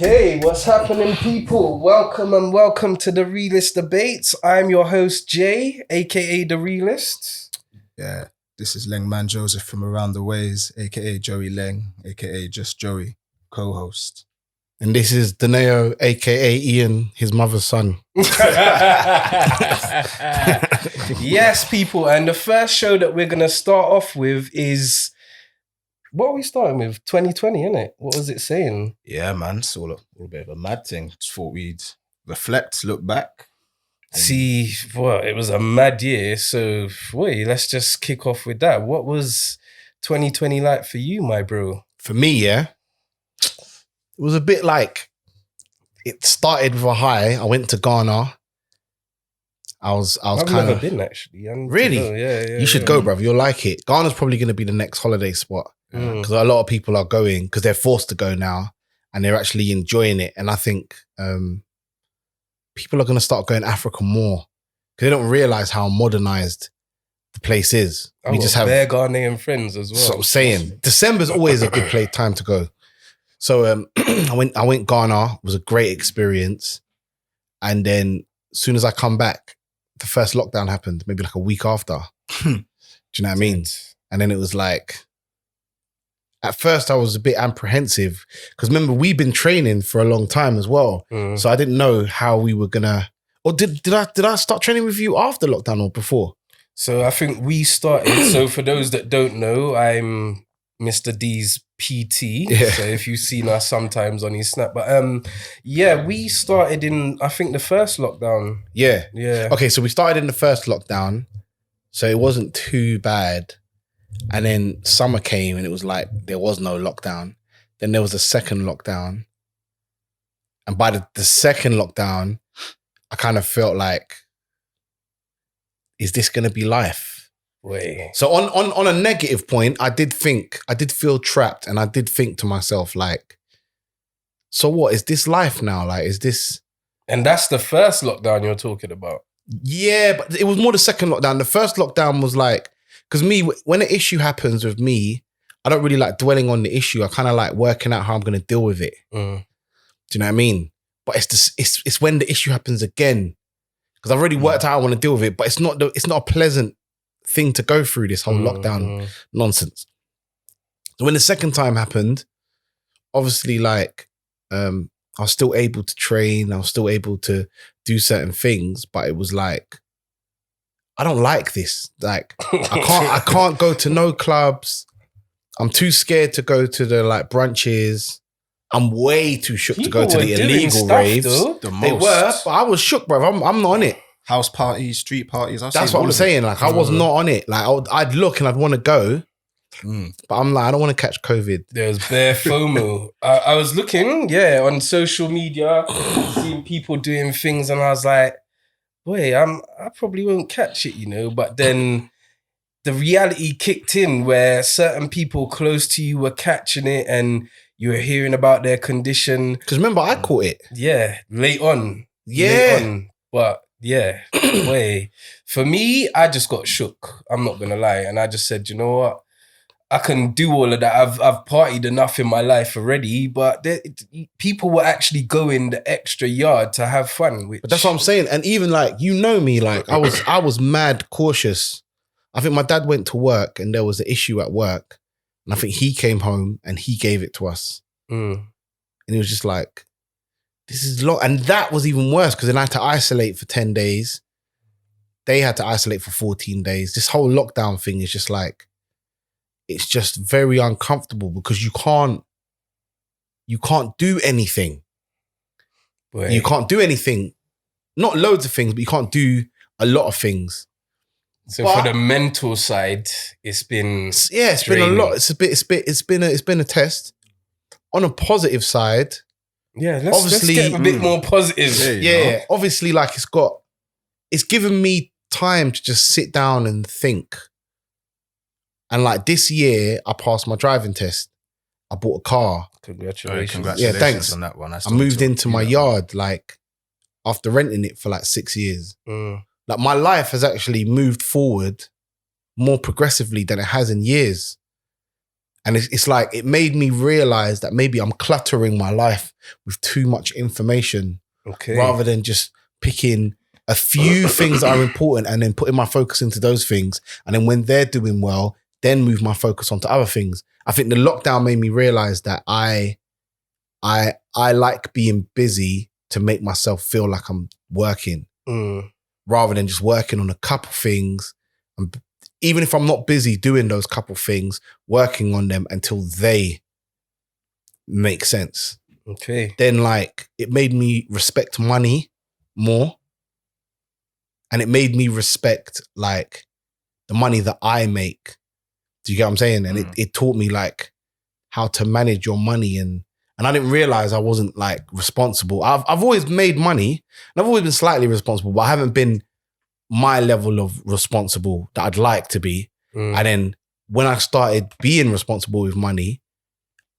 Okay, what's happening, people? Welcome to the Realist Debates. I'm your host, Jay, aka the Realist. Yeah, this is Leng Man Joseph from Around the Ways, aka Joey Leng, aka Just Joey, co-host. And this is Donae'o, aka Ian, his mother's son. Yes, people, and the first show that we're gonna start off with is what are we starting with? 2020, innit? What was it saying? Yeah, man, it's all a bit of a mad thing. Just thought we'd reflect, look back. See, well, it was a mad year, so let's just kick off with that. What was 2020 like for you, my bro? For me, yeah, it was a bit like, it started with a high. I went to Ghana. I've never been, actually. Really? Yeah. You should go, bruv. You'll like it. Ghana's probably going to be the next holiday spot because a lot of people are going because they're forced to go now and they're actually enjoying it. And I think people are going to start going to Africa more because they don't realize how modernized the place is. We just have bare Ghanaian friends as well. So I'm saying December's always a good time to go. So I went Ghana. It was a great experience. And then as soon as I come back, the first lockdown happened, maybe like a week after. Do you know what I mean? And then it was like, at first I was a bit apprehensive because remember, we've been training for a long time as well. So I didn't know how we were gonna, or did I start training with you after lockdown or before? So I think we started, so for those that don't know, I'm Mr. D's PT. Yeah. So if you've seen us sometimes on his snap, but yeah, we started in, I think, the first lockdown. Yeah. Okay, so we started in the first lockdown, so it wasn't too bad. And then summer came and it was like there was no lockdown. Then there was a second lockdown. And by the second lockdown, I kind of felt like, is this going to be life? Wait. So on a negative point, I did feel trapped and I did think to myself like, so what, is this life now? Like, is this... And that's the first lockdown you're talking about? Yeah, but it was more the second lockdown. The first lockdown was like, because me, when an issue happens with me, I don't really like dwelling on the issue. I kind of like working out how I'm going to deal with it. Do you know what I mean? But it's when the issue happens again, because I've already worked out how I want to deal with it, but it's not a pleasant thing to go through, this whole lockdown nonsense. So when the second time happened, obviously like I was still able to train, I was still able to do certain things, but it was like, I don't like this. Like I can't go to no clubs. I'm too scared to go to the like brunches. I'm way too shook to go to the illegal raves. They were, but I was shook, bro. I'm not on it. House parties, street parties. That's what I'm saying. Like I was not on it. Like I'd look and I'd want to go, but I'm like, I don't want to catch COVID. There's bare FOMO. I was looking, on social media, seeing people doing things, and I was like, boy, I probably won't catch it, But then the reality kicked in where certain people close to you were catching it, and you were hearing about their condition. Because remember, I caught it. Yeah, late on. But yeah, boy, for me, I just got shook. I'm not gonna lie, and I just said, you know what? I can do all of that. I've partied enough in my life already, but people were actually going the extra yard to have fun. But that's what I'm saying. And even like, me, like I was mad cautious. I think my dad went to work and there was an issue at work. And I think he came home and he gave it to us. And he was just like, this is long. And that was even worse because then I had to isolate for 10 days. They had to isolate for 14 days. This whole lockdown thing is just like, it's just very uncomfortable because you can't do anything. Boy. You can't do anything. Not loads of things, but you can't do a lot of things. So for the mental side, it's been been a lot. It's been a test. On a positive side, let's get a bit more positive. Yeah, obviously, like it's given me time to just sit down and think. And like this year, I passed my driving test. I bought a car. Congratulations. Yeah, thanks. On that one. I moved into my yard like after renting it for like 6 years. Like my life has actually moved forward more progressively than it has in years. And it's like, it made me realize that maybe I'm cluttering my life with too much information rather than just picking a few things that are important and then putting my focus into those things. And then when they're doing well, then move my focus onto other things. I think the lockdown made me realize that I like being busy to make myself feel like I'm working rather than just working on a couple things. And even if I'm not busy doing those couple things, working on them until they make sense. Okay. Then like it made me respect money more. And it made me respect like the money that I make. Do you get what I'm saying? And it taught me like how to manage your money and I didn't realize I wasn't like responsible. I've always made money and I've always been slightly responsible, but I haven't been my level of responsible that I'd like to be. And then when I started being responsible with money,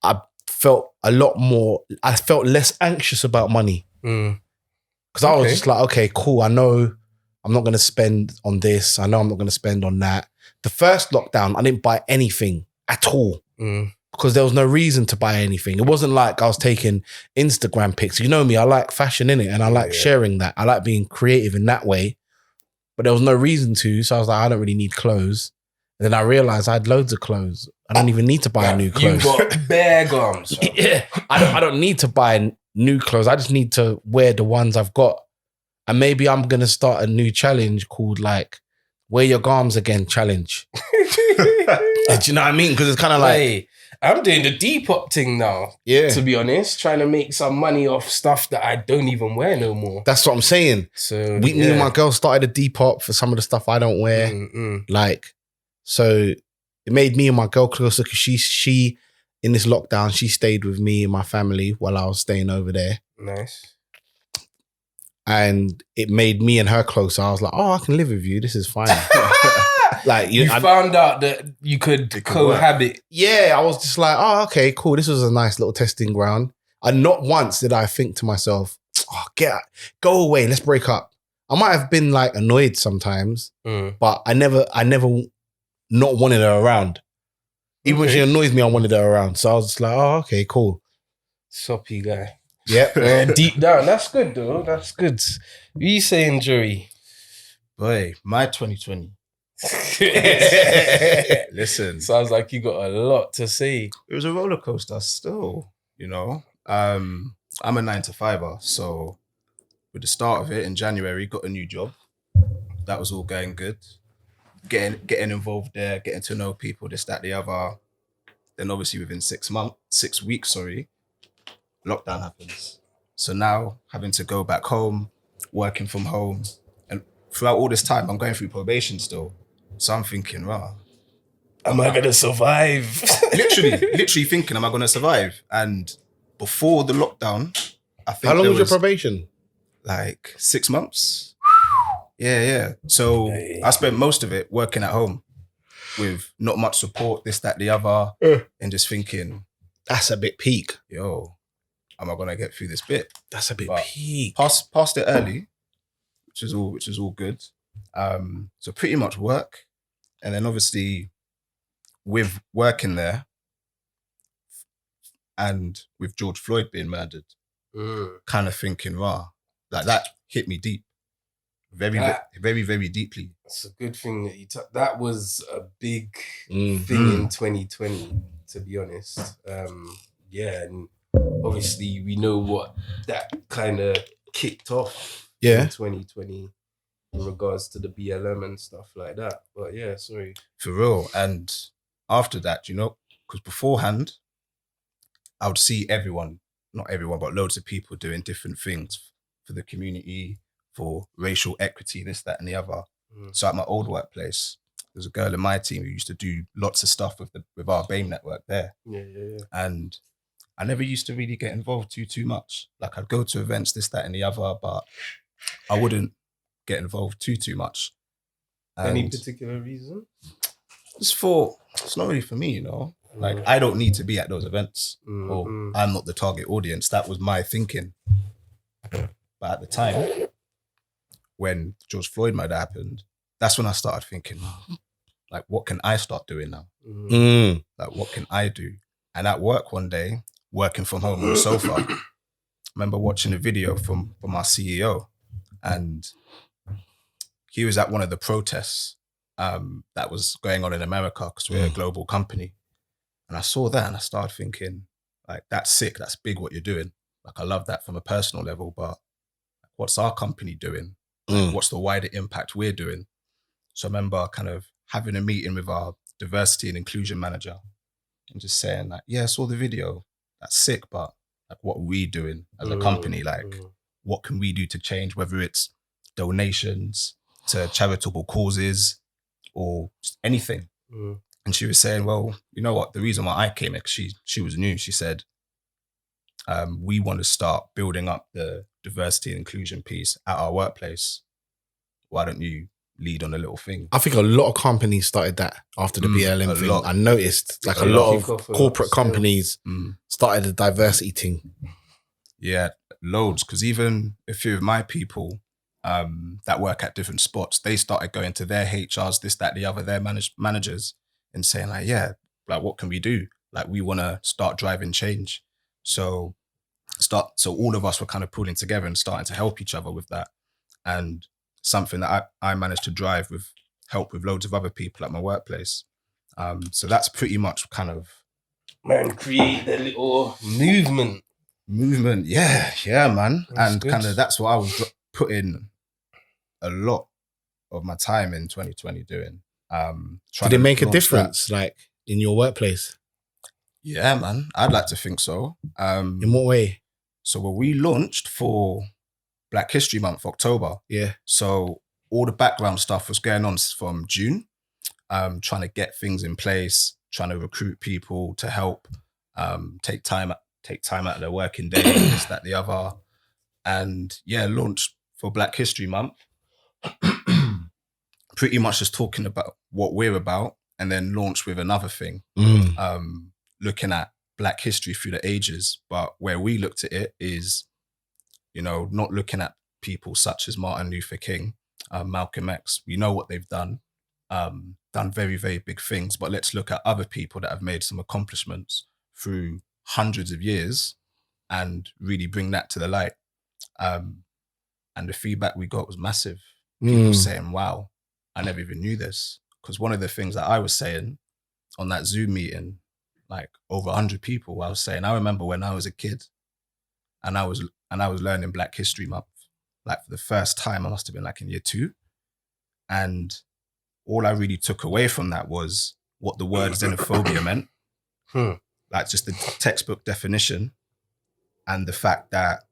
I felt less anxious about money. Because I was just like, okay, cool. I know I'm not going to spend on this. I know I'm not going to spend on that. The first lockdown, I didn't buy anything at all because there was no reason to buy anything. It wasn't like I was taking Instagram pics. You know me, I like fashion in it and I like sharing that. I like being creative in that way. But there was no reason to. So I was like, I don't really need clothes. And then I realized I had loads of clothes. I don't even need to buy new clothes. You got bare gums. Yeah. I don't need to buy new clothes. I just need to wear the ones I've got. And maybe I'm going to start a new challenge called like, wear your garms again challenge. Do you know what I mean? Because it's kind of like... Hey, I'm doing the Depop thing now. Yeah. To be honest, trying to make some money off stuff that I don't even wear no more. That's what I'm saying. So me and my girl started a Depop for some of the stuff I don't wear. Like, so it made me and my girl closer because she in this lockdown, she stayed with me and my family while I was staying over there. Nice. And it made me and her closer. I was like, oh, I can live with you. This is fine. Like you found out that you could cohabit. Yeah, I was just like, oh, okay, cool. This was a nice little testing ground. And not once did I think to myself, oh, go away, let's break up. I might have been like annoyed sometimes, but I never not wanted her around. Even when she annoys me, I wanted her around. So I was just like, oh, okay, cool. Soppy guy. Yep. Deep down. That's good though. That's good. What are you saying, Joey? Boy, my 2020. Listen. Sounds like you got a lot to say. It was a roller coaster still, you know. I'm a 9-to-5er, so with the start of it in January, got a new job. That was all going good. Getting involved there, getting to know people, this, that, the other. Then obviously within 6 weeks, lockdown happens. So now having to go back home, working from home, and throughout all this time, I'm going through probation still. So I'm thinking, wow, am I gonna survive? literally thinking, am I gonna survive? And before the lockdown, I think how long was your probation? Like 6 months. Yeah. So I spent most of it working at home with not much support, this, that, the other, and just thinking, that's a bit peak. Yo, am I gonna get through this bit? That's a bit But peak. Passed it early, which is all good. So pretty much work, and then obviously with working there, and with George Floyd being murdered, kind of thinking, wow, like that hit me deep, very, very deeply. It's a good thing that you that was a big thing in 2020, to be honest. And obviously we know what that kind of kicked off in 2020 in regards to the BLM and stuff like that. But yeah, sorry. For real. And after that, you know, because beforehand, I would see not everyone, but loads of people doing different things for the community, for racial equity, this, that, and the other. So at my old workplace, there's a girl in my team who used to do lots of stuff with our BAME network there. Yeah. And I never used to really get involved too much. Like I'd go to events, this, that, and the other, but I wouldn't get involved too much. And any particular reason? Just thought, it's not really for me, you know? Like I don't need to be at those events, or I'm not the target audience. That was my thinking. But at the time, when George Floyd murder happened, that's when I started thinking, like, what can I start doing now? Mm. Like, what can I do? And at work one day, working from home on the sofa, I remember watching a video from our CEO, and he was at one of the protests that was going on in America, because we're a global company. And I saw that and I started thinking, like, that's sick, that's big what you're doing. Like, I love that from a personal level, but what's our company doing? Like, what's the wider impact we're doing? So I remember kind of having a meeting with our diversity and inclusion manager and just saying, like, yeah, I saw the video, that's sick, but like, what are we doing as a company? Like, what can we do to change, whether it's donations to charitable causes or just anything? And she was saying, well, you know what, the reason why I came here, because she was new, she said, we want to start building up the diversity and inclusion piece at our workplace. Why don't you lead on a little thing? I think a lot of companies started that after the BLM thing. lot. I noticed like a lot of corporate companies started the diversity thing. Yeah, loads. Because even a few of my people that work at different spots, they started going to their HRs, this, that, the other, their managers, and saying, like, yeah, like, what can we do? Like, we want to start driving change. So all of us were kind of pulling together and starting to help each other with that. And something that I managed to drive with help with loads of other people at my workplace. So that's pretty much kind of... Man, create a little movement. Yeah, man. That's and good. kind of that's what I was putting a lot of my time in 2020 doing. Did it make a difference, like, in your workplace? Yeah, man. I'd like to think so. In what way? So we launched for Black History Month, October. Yeah. So all the background stuff was going on from June, trying to get things in place, trying to recruit people to help, take time out of their working day, this, that, the other. And yeah, launched for Black History Month. Pretty much just talking about what we're about, and then launched with another thing, looking at Black history through the ages. But where we looked at it is, you know, not looking at people such as Martin Luther King, Malcolm X. We know what they've done very, very big things, but let's look at other people that have made some accomplishments through hundreds of years and really bring that to the light. And the feedback we got was massive. People saying, wow, I never even knew this. Because one of the things that I was saying on that Zoom meeting, like over 100 people, I was saying, I remember when I was a kid and I was learning Black History Month, like for the first time. I must have been like in year 2. And all I really took away from that was what the word xenophobia meant. Like just the textbook definition, and the fact that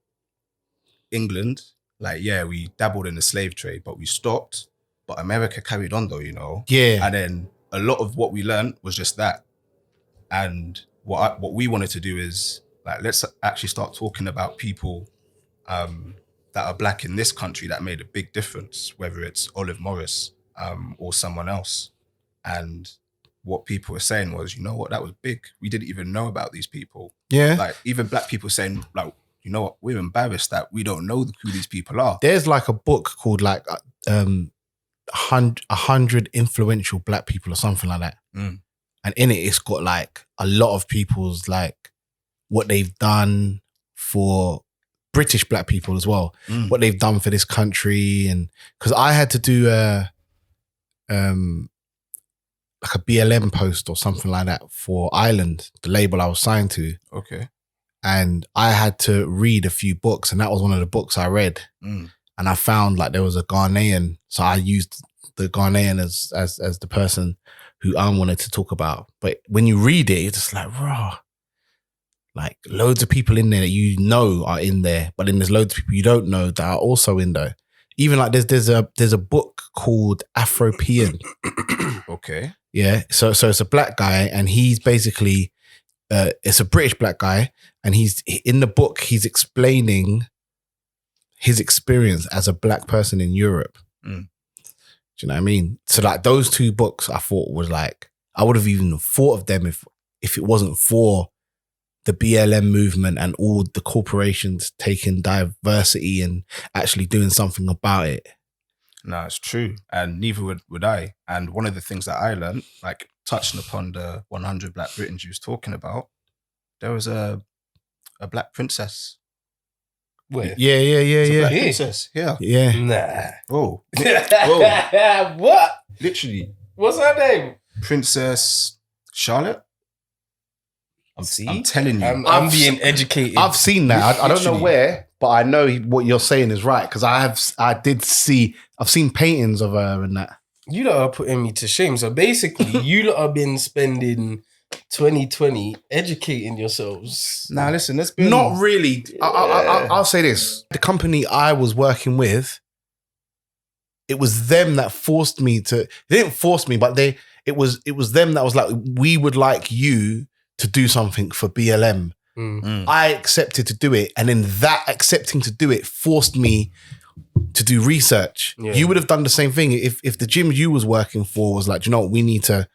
England, like, yeah, we dabbled in the slave trade, but we stopped. But America carried on though, you know? Yeah. And then a lot of what we learned was just that. And what we wanted to do is, like, let's actually start talking about people that are Black in this country that made a big difference, whether it's Olive Morris or someone else. And what people were saying was, you know what, that was big. We didn't even know about these people. Yeah. Like, even Black people saying, like, you know what, we're embarrassed that we don't know who these people are. There's like a book called like 100 influential Black people or something like that. And in it, it's got like a lot of people's, like, what they've done for British Black people as well, what they've done for this country. And because I had to do like a BLM post or something like that for Ireland, the label I was signed to. Okay. And I had to read a few books, and that was one of the books I read. And I found like there was a Ghanaian, so I used the Ghanaian as the person who I wanted to talk about. But when you read it, it's just like, raw. Like, loads of people in there that you know are in there, but then there's loads of people you don't know that are also in there. Even like there's a book called Afropean. Okay. Yeah. So it's a Black guy, and he's basically it's a British Black guy, and he's in the book, he's explaining his experience as a Black person in Europe. Do you know what I mean? So like those 2 books I thought was like, I would have even thought of them if it wasn't for the BLM movement and all the corporations taking diversity and actually doing something about it. No, it's true. And neither would I. And one of the things that I learned, like touching upon the 100 Black Britons you was talking about, there was a black princess. Where? Yeah. Black Here? princess. Yeah. Yeah. Nah. Whoa. What? Literally. What's her name? Princess Charlotte. I'm telling you. I'm being educated. I've seen that. I don't know Literally. where, but I know what you're saying is right because I've seen paintings of her and that. You lot are putting me to shame. So basically, you lot have been spending 2020 educating yourselves. Nah, listen, let's be Not really. I'll say this: the company I was working with, it was them that forced me to. They didn't force me, but it was them that was like, we would like you to do something for BLM. I accepted to do it, and then that accepting to do it forced me to do research. Yeah. You would have done the same thing if the gym you was working for was like, you know what, we need to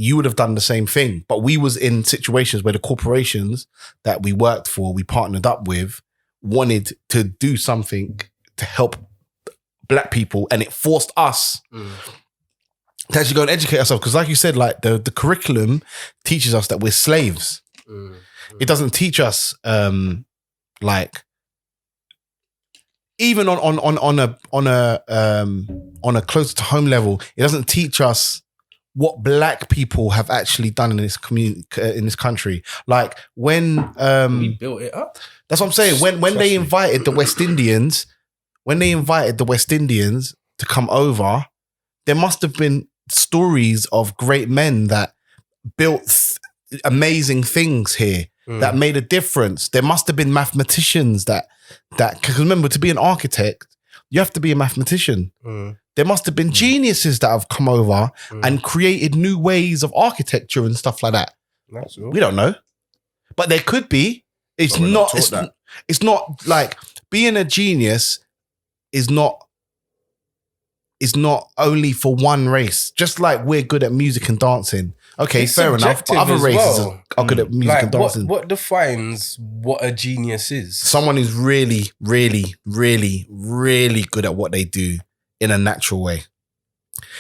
you would have done the same thing. But we was in situations where the corporations that we worked for, we partnered up with, wanted to do something to help Black people, and it forced us to actually go and educate ourselves. Because like you said, like the curriculum teaches us that we're slaves. It doesn't teach us like even on a closer to home level, it doesn't teach us what Black people have actually done in this community, in this country. Like when We built it up. that's what I'm saying. When they invited the West Indians, to come over, there must have been stories of great men that built amazing things here that made a difference. There must have been mathematicians that because remember, to be an architect, you have to be a mathematician. There must have been geniuses that have come over and created new ways of architecture and stuff like that. That's all. We don't know, but there could be. It's But we're not. not taught It's not like being a genius is not only for one race. Just like we're good at music and dancing. Okay, It's fair enough. But subjective other as races well. are good at music and dancing. what defines what a genius is? Someone who's really, really, really, really good at what they do in a natural way.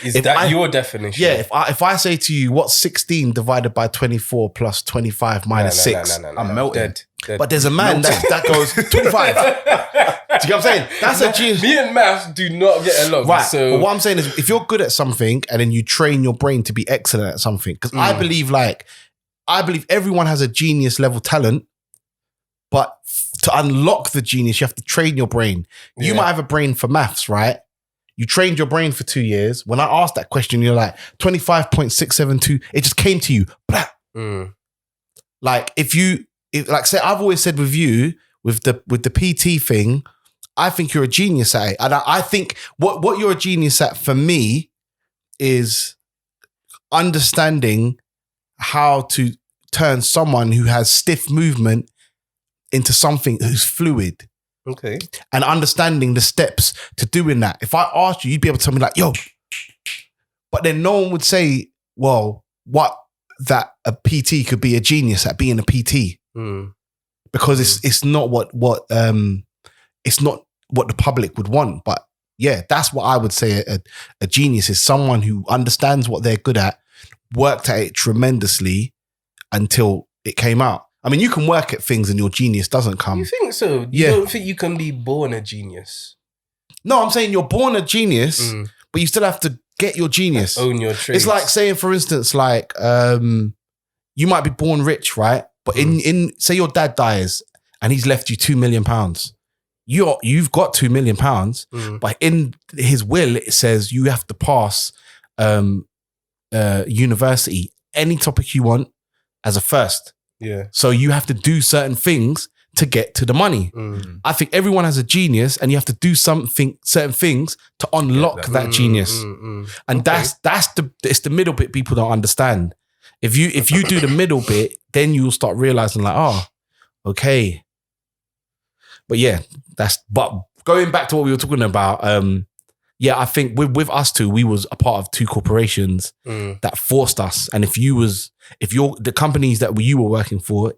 Is if that I- your definition? Yeah, if I say to you, what's 16 divided by 24 plus 25 minus 6? I'm melting. Dead. But there's a man that goes 25. Do you get what I'm saying? That's a genius. Me and maths do not get along. Right. So But what I'm saying is, if you're good at something and then you train your brain to be excellent at something, because I believe everyone has a genius level talent, but to unlock the genius, you have to train your brain. You might have a brain for maths, right? You trained your brain for 2 years. When I asked that question, you're like 25.672. It just came to you. Blah. Like say I've always said with you with the PT thing, I think you're a genius at it. And I think what you're a genius at for me is understanding how to turn someone who has stiff movement into something who's fluid. okay. And understanding the steps to doing that. If I asked you, you'd be able to tell me like, yo, but then no one would say, well, that a PT could be a genius at being a PT. Because it's not what it's not what the public would want. But yeah, that's what I would say a genius is: someone who understands what they're good at, worked at it tremendously until it came out. I mean, you can work at things and your genius doesn't come. You think so? You don't think you can be born a genius? No, I'm saying you're born a genius, but you still have to get your genius. Own your trade. It's like saying, for instance, like you might be born rich, right? But in say your dad dies and he's left you £2 million. You've got £2 million, but in his will it says you have to pass university, any topic you want as a first. Yeah. So you have to do certain things to get to the money. I think everyone has a genius, and you have to do certain things to unlock that genius. And it's the middle bit people don't understand. If you do the middle bit, then you'll start realizing like, oh, okay. But yeah, but going back to what we were talking about, I think with us two, we was a part of two corporations that forced us. And if the companies that you were working for,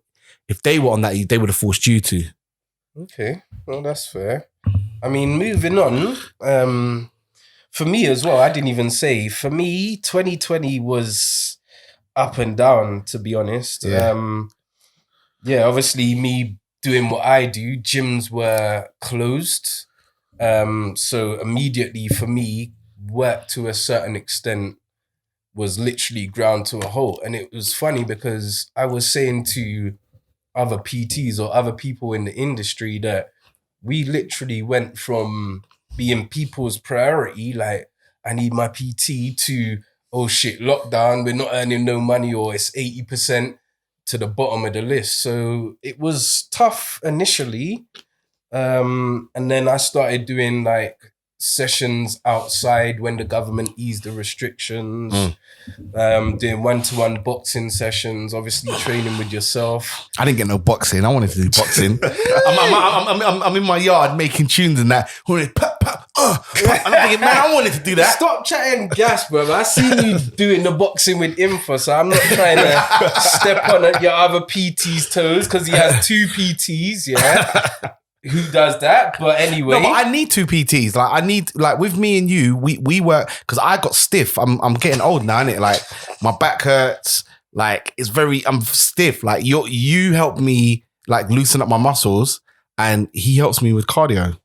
if they were on that, they would have forced you to. Okay. Well, that's fair. I mean, moving on. For me as well, I didn't even say. For me, 2020 was up and down, to be honest. Yeah. Obviously me doing what I do, gyms were closed. So immediately for me, work to a certain extent was literally ground to a halt. And it was funny because I was saying to other PTs or other people in the industry that we literally went from being people's priority, like I need my PT, to oh shit, lockdown, we're not earning no money, or it's 80% to the bottom of the list. So it was tough initially. And then I started doing like sessions outside when the government eased the restrictions, doing one-to-one boxing sessions, obviously training with yourself. I didn't get no boxing. I wanted to do boxing. I'm in my yard making tunes and that. And I'm thinking, man, I wanted to do that. Stop chatting gas, bro. I seen you doing the boxing with Info, so I'm not trying to step on your other PT's toes because he has 2 PTs, yeah. Who does that? But anyway, no, but I need 2 PTs. Like I need, like with me and you, we work because I got stiff. I'm getting old now, innit? Like my back hurts. Like I'm stiff. Like you help me like loosen up my muscles, and he helps me with cardio.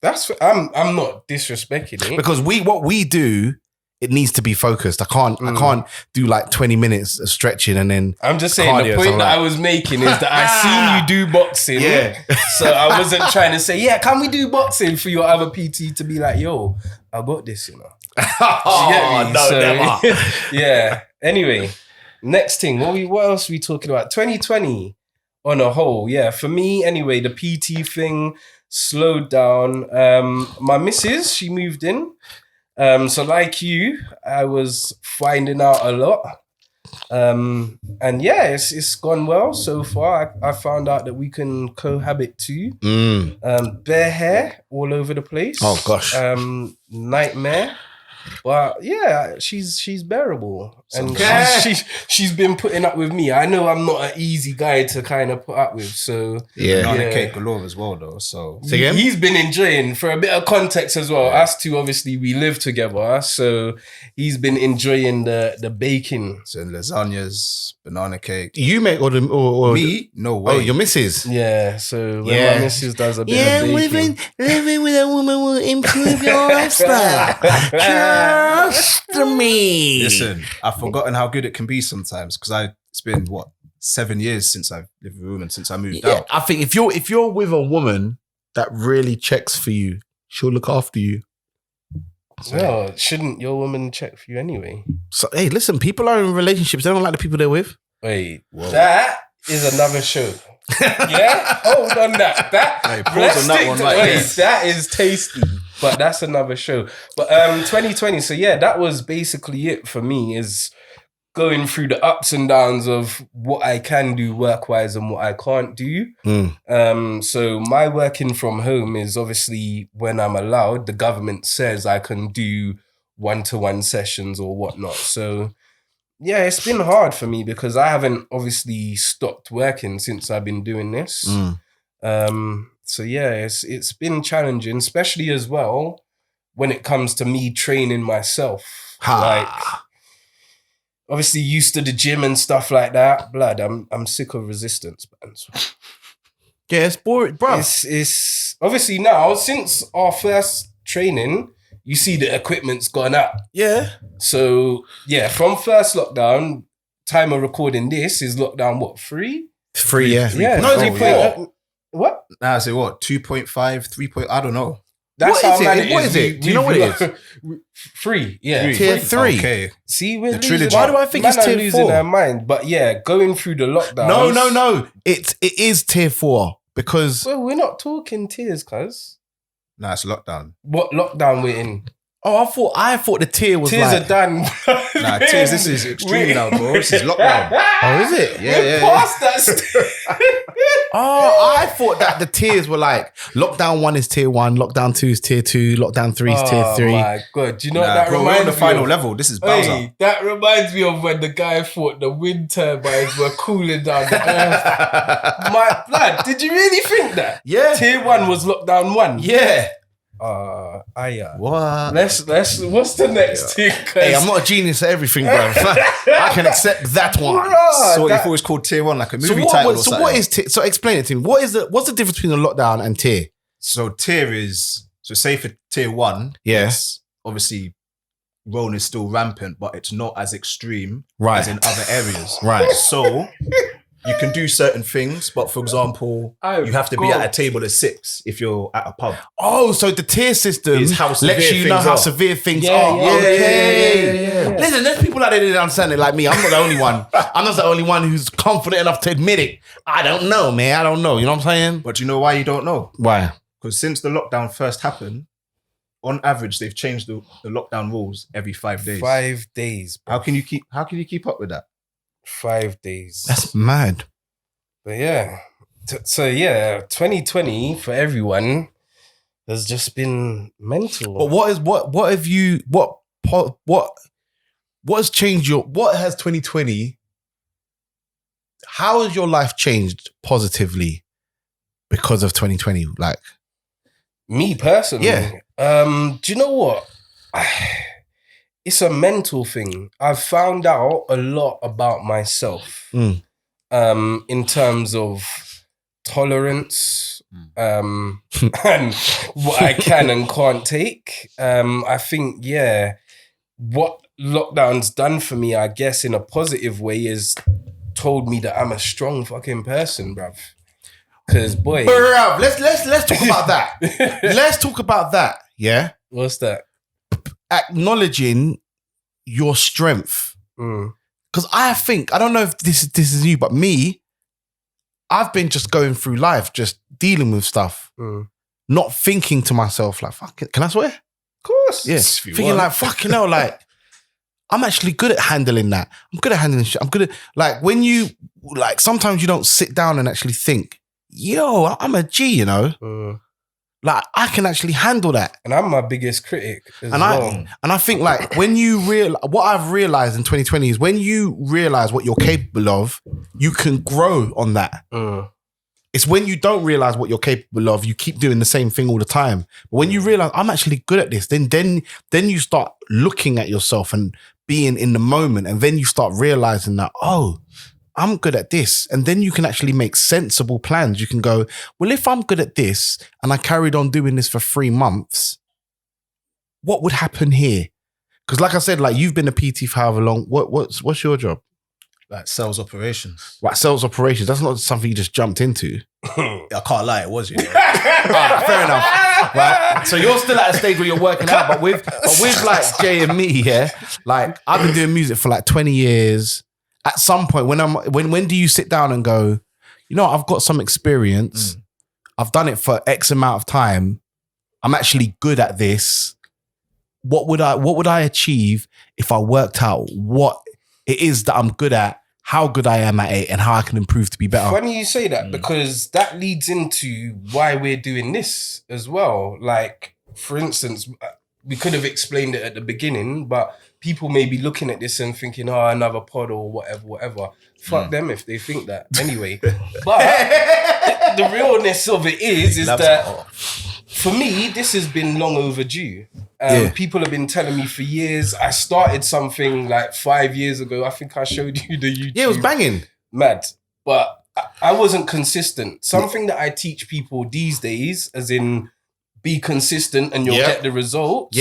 I'm not disrespecting it because what we do, it needs to be focused. I can't do like 20 minutes of stretching and then I'm just saying the point that I was making is that I seen you do boxing. Yeah. So I wasn't trying to say, yeah, can we do boxing for your other PT to be like, yo, I got this, you know. Oh, no, never. Yeah. Anyway, next thing, what else are we talking about? 2020 on a whole. Yeah, for me anyway, the PT thing slowed down. My missus, she moved in. So like you, I was finding out a lot. And yeah, it's gone well so far. I found out that we can cohabit too. Bare hair all over the place. Oh gosh. Nightmare. But yeah, she's bearable. And she's been putting up with me. I know I'm not an easy guy to kind of put up with. So banana cake galore as well though. So he's been enjoying, for a bit of context as well. Us two, obviously, we live together. So he's been enjoying the baking. So lasagnas, banana cake. You make or me? No way. Oh, your missus? Yeah. So when my missus does a bit of baking. living with a woman will improve your lifestyle. Trust me. Listen, I've forgotten how good it can be sometimes because it's been 7 years since I've lived with a woman since I moved out. I think if you're with a woman that really checks for you, she'll look after you. Well, shouldn't your woman check for you anyway? So hey, listen, people are in relationships. They don't like the people they're with. Wait, that is another show. Yeah, hold on that. That is tasty. But that's another show. But 2020, so yeah, that was basically it for me, is going through the ups and downs of what I can do work-wise and what I can't do. So my working from home is obviously when I'm allowed. The government says I can do one-to-one sessions or whatnot. So yeah, it's been hard for me because I haven't obviously stopped working since I've been doing this. So yeah, it's been challenging, especially as well when it comes to me training myself. Like, obviously used to the gym and stuff like that. Blood, I'm sick of resistance bands. Yeah, it's boring, bro. It's obviously now, since our first training, you see the equipment's gone up. Yeah. So yeah, from first lockdown, time of recording this is lockdown 3? 3, yeah. Yeah. No, 3. What? Nah, I say 2.5, 3. I don't know. That's what how is mad it? What is it? Do you know what it is? 3, yeah. Tier 3. Okay. See, we're The trilogy. Why do I think it's tier losing 4? our mind? But yeah, going through the lockdown. No. It is tier 4 because Well, we're not talking tiers, cuz. Nah, it's lockdown. What lockdown we're in? Oh, I thought the tier was Tears like... are done. Nah, tears, this is extreme now, bro. This is lockdown. Oh, is it? Yeah. Past that stage. Oh, I thought that the tiers were like lockdown 1 is tier 1, lockdown 2 is tier 2, lockdown 3 is tier 3. Oh my god! Do you know what Nah, that bro, we're reminds on the me final of? level. This is Bowser. Hey, that reminds me of when the guy thought the wind turbines were cooling down the earth. My blood, did you really think that? Yeah. Tier 1 was lockdown 1. Yeah. What? Let's. What's the next tier? Hey, I'm not a genius at everything, bro. I can accept that one. So what you thought it was called tier 1, like a movie title or something? What is tier? So explain it to me. What's the difference between a lockdown and tier? So tier is, so say for tier 1, Yes. obviously Rona is still rampant, but it's not as extreme Right. as in other areas. Right. So you can do certain things, but for example, you have to be at a table of 6 if you're at a pub. Oh, so the tier system Is how severe lets you know things how are. severe things Yeah, are. yeah, Okay. yeah. Listen, there's people out there that don't understand it like me. I'm not the only one. I'm not the only one who's confident enough to admit it. I don't know, man. I don't know. You know what I'm saying? But you know why you don't know? Why? Because since the lockdown first happened, on average, they've changed the lockdown rules every 5 days. 5 days. How can you keep up with that? 5 days. That's mad. But yeah. So yeah, 2020 for everyone has just been mental. But what has changed what has 2020, how has your life changed positively because of 2020? Like, Me personally, do you know what? It's a mental thing. I've found out a lot about myself in terms of tolerance and what I can and can't take. I think, what lockdown's done for me, I guess, in a positive way, is told me that I'm a strong fucking person, bruv. Because, boy... bruv, let's talk about that. Let's talk about that, yeah? What's that? Acknowledging your strength. Because I think, I don't know if this is you, but me, I've been just going through life, just dealing with stuff, not thinking to myself, like, fuck it, can I swear? Of course. Yes. Thinking like, fucking hell, like, I'm actually good at handling that. I'm good at handling shit. I'm good at, like, when you, like, sometimes you don't sit down and actually think, yo, I'm a G, you know? Like, I can actually handle that. And I'm my biggest critic as well. I think, like, when you what I've realized in 2020 is when you realize what you're capable of, you can grow on that. It's when you don't realize what you're capable of, you keep doing the same thing all the time. But when you realize I'm actually good at this, then you start looking at yourself and being in the moment, and then you start realizing that, oh, I'm good at this. And then you can actually make sensible plans. You can go, well, if I'm good at this and I carried on doing this for 3 months, what would happen here? Because like I said, like, you've been a PT for however long. What's your job? Like sales operations. Like sales operations. That's not something you just jumped into. I can't lie, it was, you know. Fair enough. Right. So you're still at a stage where you're working out, but with like Jay and me, yeah, like, I've been doing music for like 20 years. At some point, when do you sit down and go, you know, I've got some experience. I've done it for X amount of time. I'm actually good at this. What would I achieve if I worked out what it is that I'm good at, how good I am at it, and how I can improve to be better? Funny you say that, because that leads into why we're doing this as well. Like, for instance, we could have explained it at the beginning, but people may be looking at this and thinking, oh, another pod or whatever. Fuck them if they think that. Anyway. But the realness of it is that for me, this has been long overdue. People have been telling me for years. I started something like 5 years ago. I think I showed you the YouTube. Yeah, it was banging. Mad. But I wasn't consistent. Something that I teach people these days, as in be consistent and you'll get the results.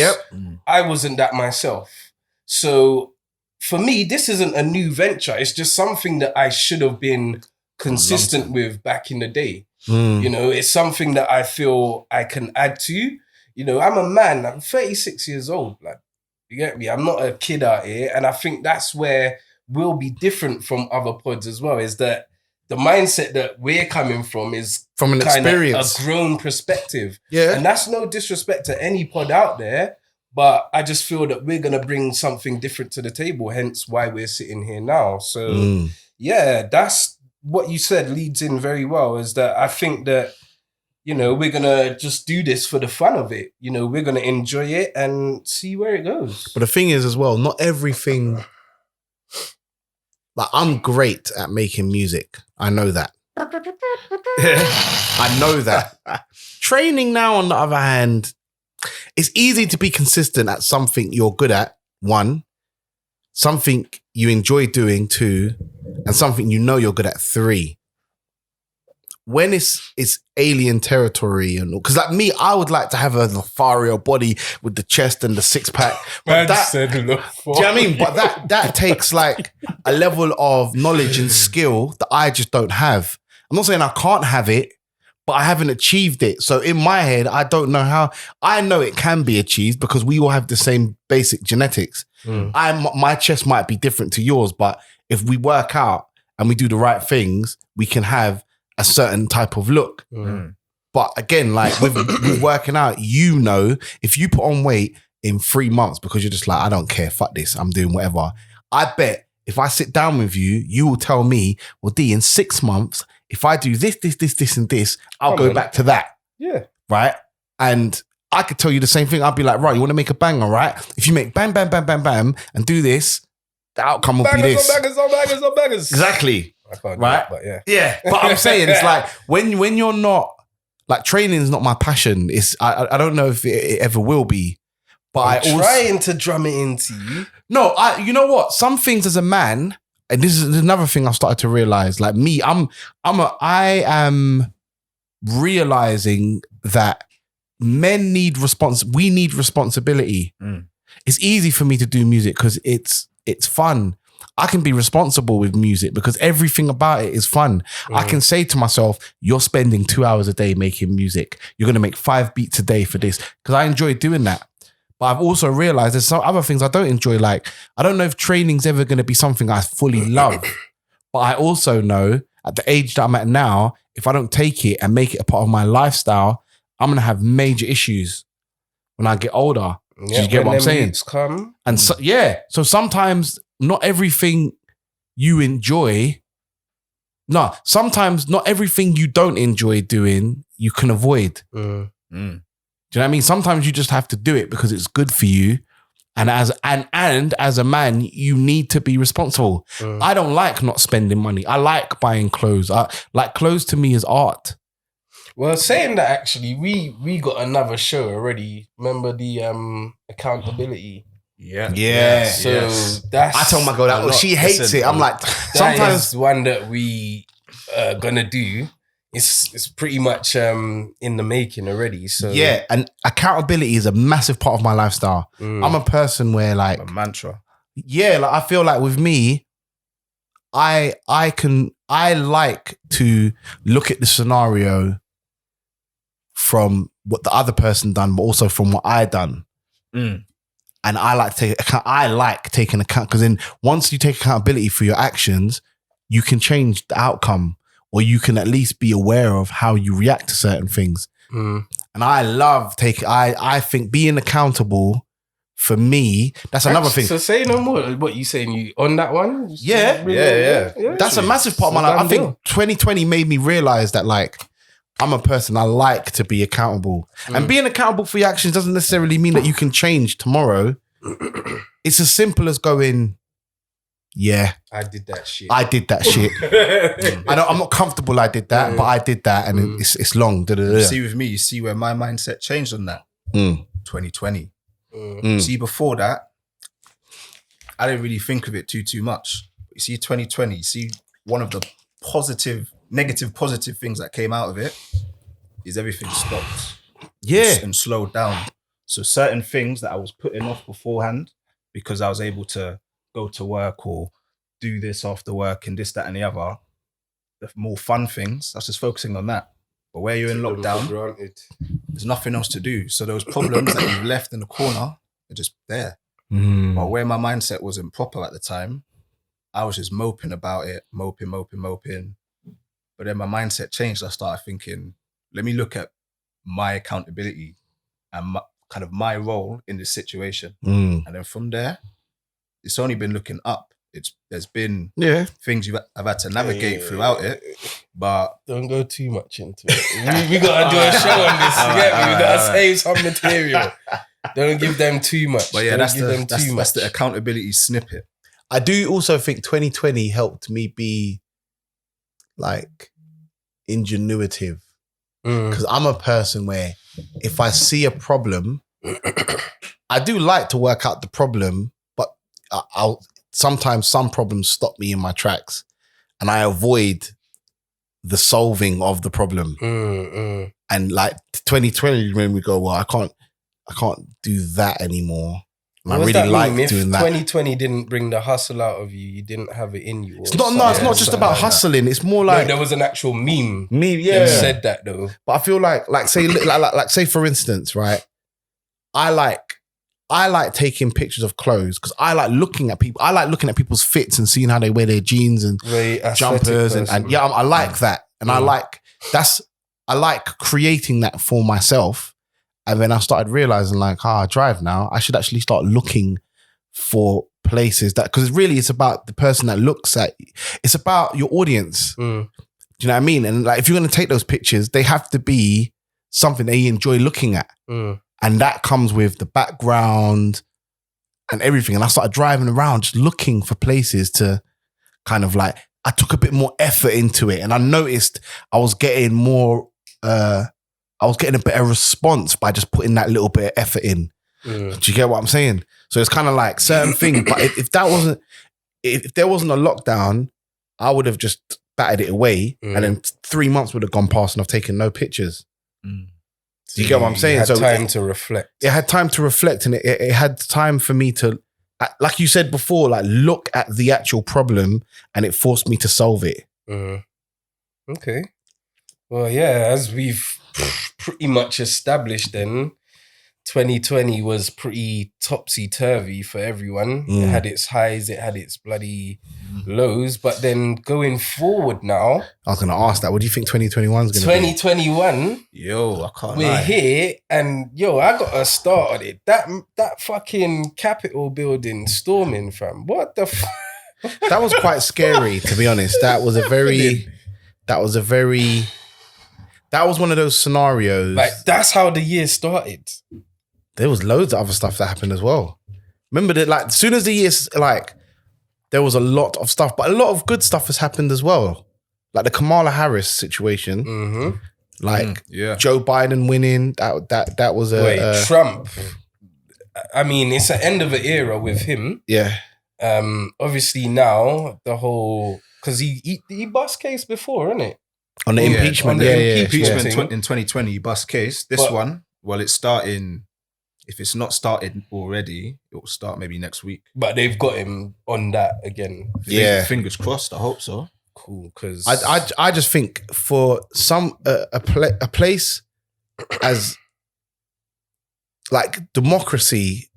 I wasn't that myself. So for me, this isn't a new venture. It's just something that I should have been consistent with back in the day. You know, it's something that I feel I can add to. You know, I'm a man. I'm 36 years old. Like, you get me? I'm not a kid out here. And I think that's where we'll be different from other pods as well, is that the mindset that we're coming from is from an kind experience, a grown perspective. Yeah. And that's no disrespect to any pod out there, But I just feel that we're going to bring something different to the table, hence why we're sitting here now. So, yeah, that's what you said leads in very well, is that I think that, we're going to just do this for the fun of it. We're going to enjoy it and see where it goes. But the thing is as well, not everything... Like, I'm great at making music. I know that. I know that. Training now, on the other hand, it's easy to be consistent at something you're good at, one, something you enjoy doing, two, and something you're good at, three. When it's alien territory, and because like me, I would like to have a Lothario body with the chest and the six pack. But do you know what I mean? But that takes like a level of knowledge and skill that I just don't have. I'm not saying I can't have it, but I haven't achieved it. So in my head, I don't know how. I know it can be achieved because we all have the same basic genetics. My chest might be different to yours, but if we work out and we do the right things, we can have a certain type of look. But again, like with working out, if you put on weight in 3 months because you're just like, I don't care, fuck this, I'm doing whatever. I bet if I sit down with you, you will tell me, well, D, in 6 months, if I do this, and this, I'll go back to that. Yeah. Right? And I could tell you the same thing. I'll be like, right, you want to make a banger, right? If you make bam, bam, bam, bam, bam, and do this, the outcome will be this. Bangers. Exactly. I can't right? do that, but yeah. Yeah. But I'm saying it's like when you're not, like, training is not my passion. It's I don't know if it ever will be. But I'm trying to drum it into you. No, you know what? Some things as a man, and this is another thing I've started to realize. Like me, I am realizing that men need we need responsibility. It's easy for me to do music because it's fun. I can be responsible with music because everything about it is fun. I can say to myself, you're spending 2 hours a day making music. You're going to make 5 beats a day for this because I enjoy doing that. But I've also realized there's some other things I don't enjoy. Like, I don't know if training's ever going to be something I fully love. But I also know at the age that I'm at now, if I don't take it and make it a part of my lifestyle, I'm going to have major issues when I get older. Yeah, you get what I'm saying? Come. And so, yeah. So sometimes not everything you enjoy. No, sometimes not everything you don't enjoy doing, you can avoid. Do you know what I mean? Sometimes you just have to do it because it's good for you. And as a man, you need to be responsible. I don't like not spending money. I like buying clothes. Clothes to me is art. Well, saying that, actually, we got another show already. Remember the accountability? Yeah. So that's... I tell my girl that she hates it. I'm like, sometimes one that we gonna do. It's pretty much in the making already. So yeah, and accountability is a massive part of my lifestyle. I'm a person where, like, a mantra. Yeah, like, I feel like with me, I like to look at the scenario from what the other person done, but also from what I done. And I like to take account. I like taking account because then once you take accountability for your actions, you can change the outcome, or you can at least be aware of how you react to certain things. And I love I think being accountable, for me, that's another thing. So say no more. What you saying? You on that one? Yeah. That's a massive part of my life. I think 2020 made me realize that, like, I'm a person, I like to be accountable. And being accountable for your actions doesn't necessarily mean that you can change tomorrow. It's as simple as going, yeah, I did that shit. I'm not comfortable I did that, but I did that, and it's long. You see, with me, you see where my mindset changed on that. 2020. See, before that, I didn't really think of it too much. You see, 2020, you see, one of the negative positive things that came out of it is everything stopped. Yeah. And slowed down. So certain things that I was putting off beforehand because I was able to go to work or do this after work and this, that, and the other, the more fun things, I was just focusing on that. But where you're in lockdown, there's nothing else to do. So those problems that you've left in the corner are just there. But where my mindset wasn't proper at the time, I was just moping about it, moping. But then my mindset changed. I started thinking, let me look at my accountability. And kind of my role in this situation. Mm. And then from there, it's only been looking up. There's been things I've had to navigate throughout it, but don't go too much into it. We gotta do a show on this. You get me? We gotta save some material. Don't give them too much. But yeah, Don't give them too that's much. the accountability snippet. I do also think 2020 helped me be like ingenuitive, because I'm a person where if I see a problem, I do like to work out the problem, but I'll sometimes some problems stop me in my tracks and I avoid the solving of the problem. And like 2020 when we go, well, I can't do that anymore. And I really like doing that. 2020 didn't bring the hustle out of you, you didn't have it in you. It's not just about hustling. It's more like there was an actual meme. Yeah, that said that though. But I feel like say for instance, right? I like taking pictures of clothes because I like looking at people. I like looking at people's fits and seeing how they wear their jeans and jumpers and yeah, I like that, and I like creating that for myself. And then I started realizing, like, I drive now. I should actually start looking for places that, because really it's about the person that looks at, it's about your audience. Do you know what I mean? And like, if you're going to take those pictures, they have to be something they enjoy looking at. And that comes with the background and everything. And I started driving around just looking for places to kind of like, I took a bit more effort into it. And I noticed I was getting a better response by just putting that little bit of effort in. Do you get what I'm saying? So it's kind of like certain things. But if there wasn't a lockdown, I would have just batted it away. And then 3 months would have gone past and I've taken no pictures. Do you get what I'm saying? It had time to reflect. It had time to reflect, and it had time for me to, like you said before, like look at the actual problem, and it forced me to solve it. Okay. Well, yeah, as we've pretty much established then, 2020 was pretty topsy-turvy for everyone. It had its highs, it had its bloody lows, but then going forward now... I was going to ask that. What do you think 2021 is going to be? 2021... Yo, I can't We're lie. here, and yo, I got to start on it. That fucking Capitol building storming, fam. What the fuck? That was quite scary, to be honest. That was one of those scenarios. Like, that's how the year started. There was loads of other stuff that happened as well. Remember that, like, as soon as the year, like, there was a lot of stuff, but a lot of good stuff has happened as well. Like the Kamala Harris situation, like Joe Biden winning. That was a Trump. I mean, it's the end of an era with him. Yeah. Obviously now the whole, because he bust case before, innit? On the impeachment. Impeachment in 2020, he bust case. This one, well, it's starting. If it's not started already, it will start maybe next week. But they've got him on that again. Fingers crossed. I hope so. Cool, because I just think for some a place as like democracy,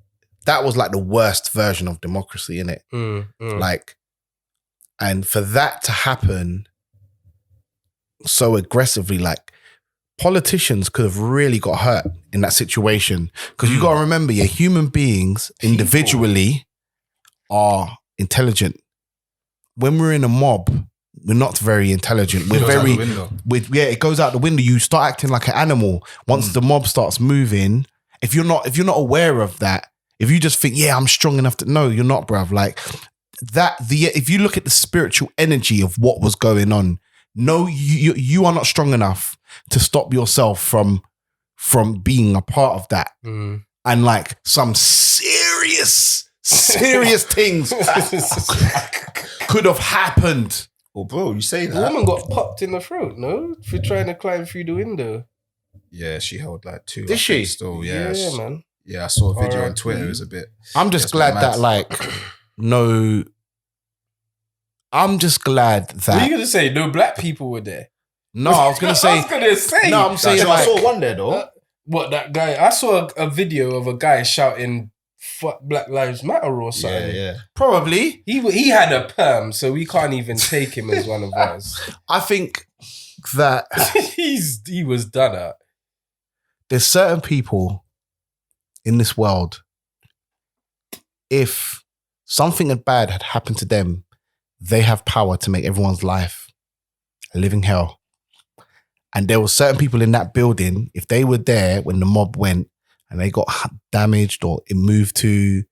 that was like the worst version of democracy, innit? Like, and for that to happen so aggressively, like politicians could have really got hurt in that situation. Because you got to remember, human beings individually are intelligent. When we're in a mob, we're not very intelligent. It goes out the window. You start acting like an animal once the mob starts moving. If you're not aware of that, if you just think, I'm strong enough to, no, you're not, bruv. Like that. If you look at the spiritual energy of what was going on, no, you are not strong enough to stop yourself from being a part of that. And like some serious things could have happened. Well, bro, you say that. The woman got popped in the throat, no? For trying to climb through the window. Yeah, she held like 2. Did she? Still, Yeah, man. Yeah, I saw a video on Twitter. It was a bit... I'm just glad that I'm just glad that... What are you going to say? No black people were there? No, I was going to say... No, I'm saying I saw one there, though. What, that guy? I saw a video of a guy shouting, "Fuck Black Lives Matter" or something. Yeah. Probably. He had a perm, so we can't even take him as one of us. I think that... he was done at. There's certain people in this world, if something bad had happened to them, they have power to make everyone's life a living hell. And there were certain people in that building, if they were there when the mob went and they got damaged or it moved to,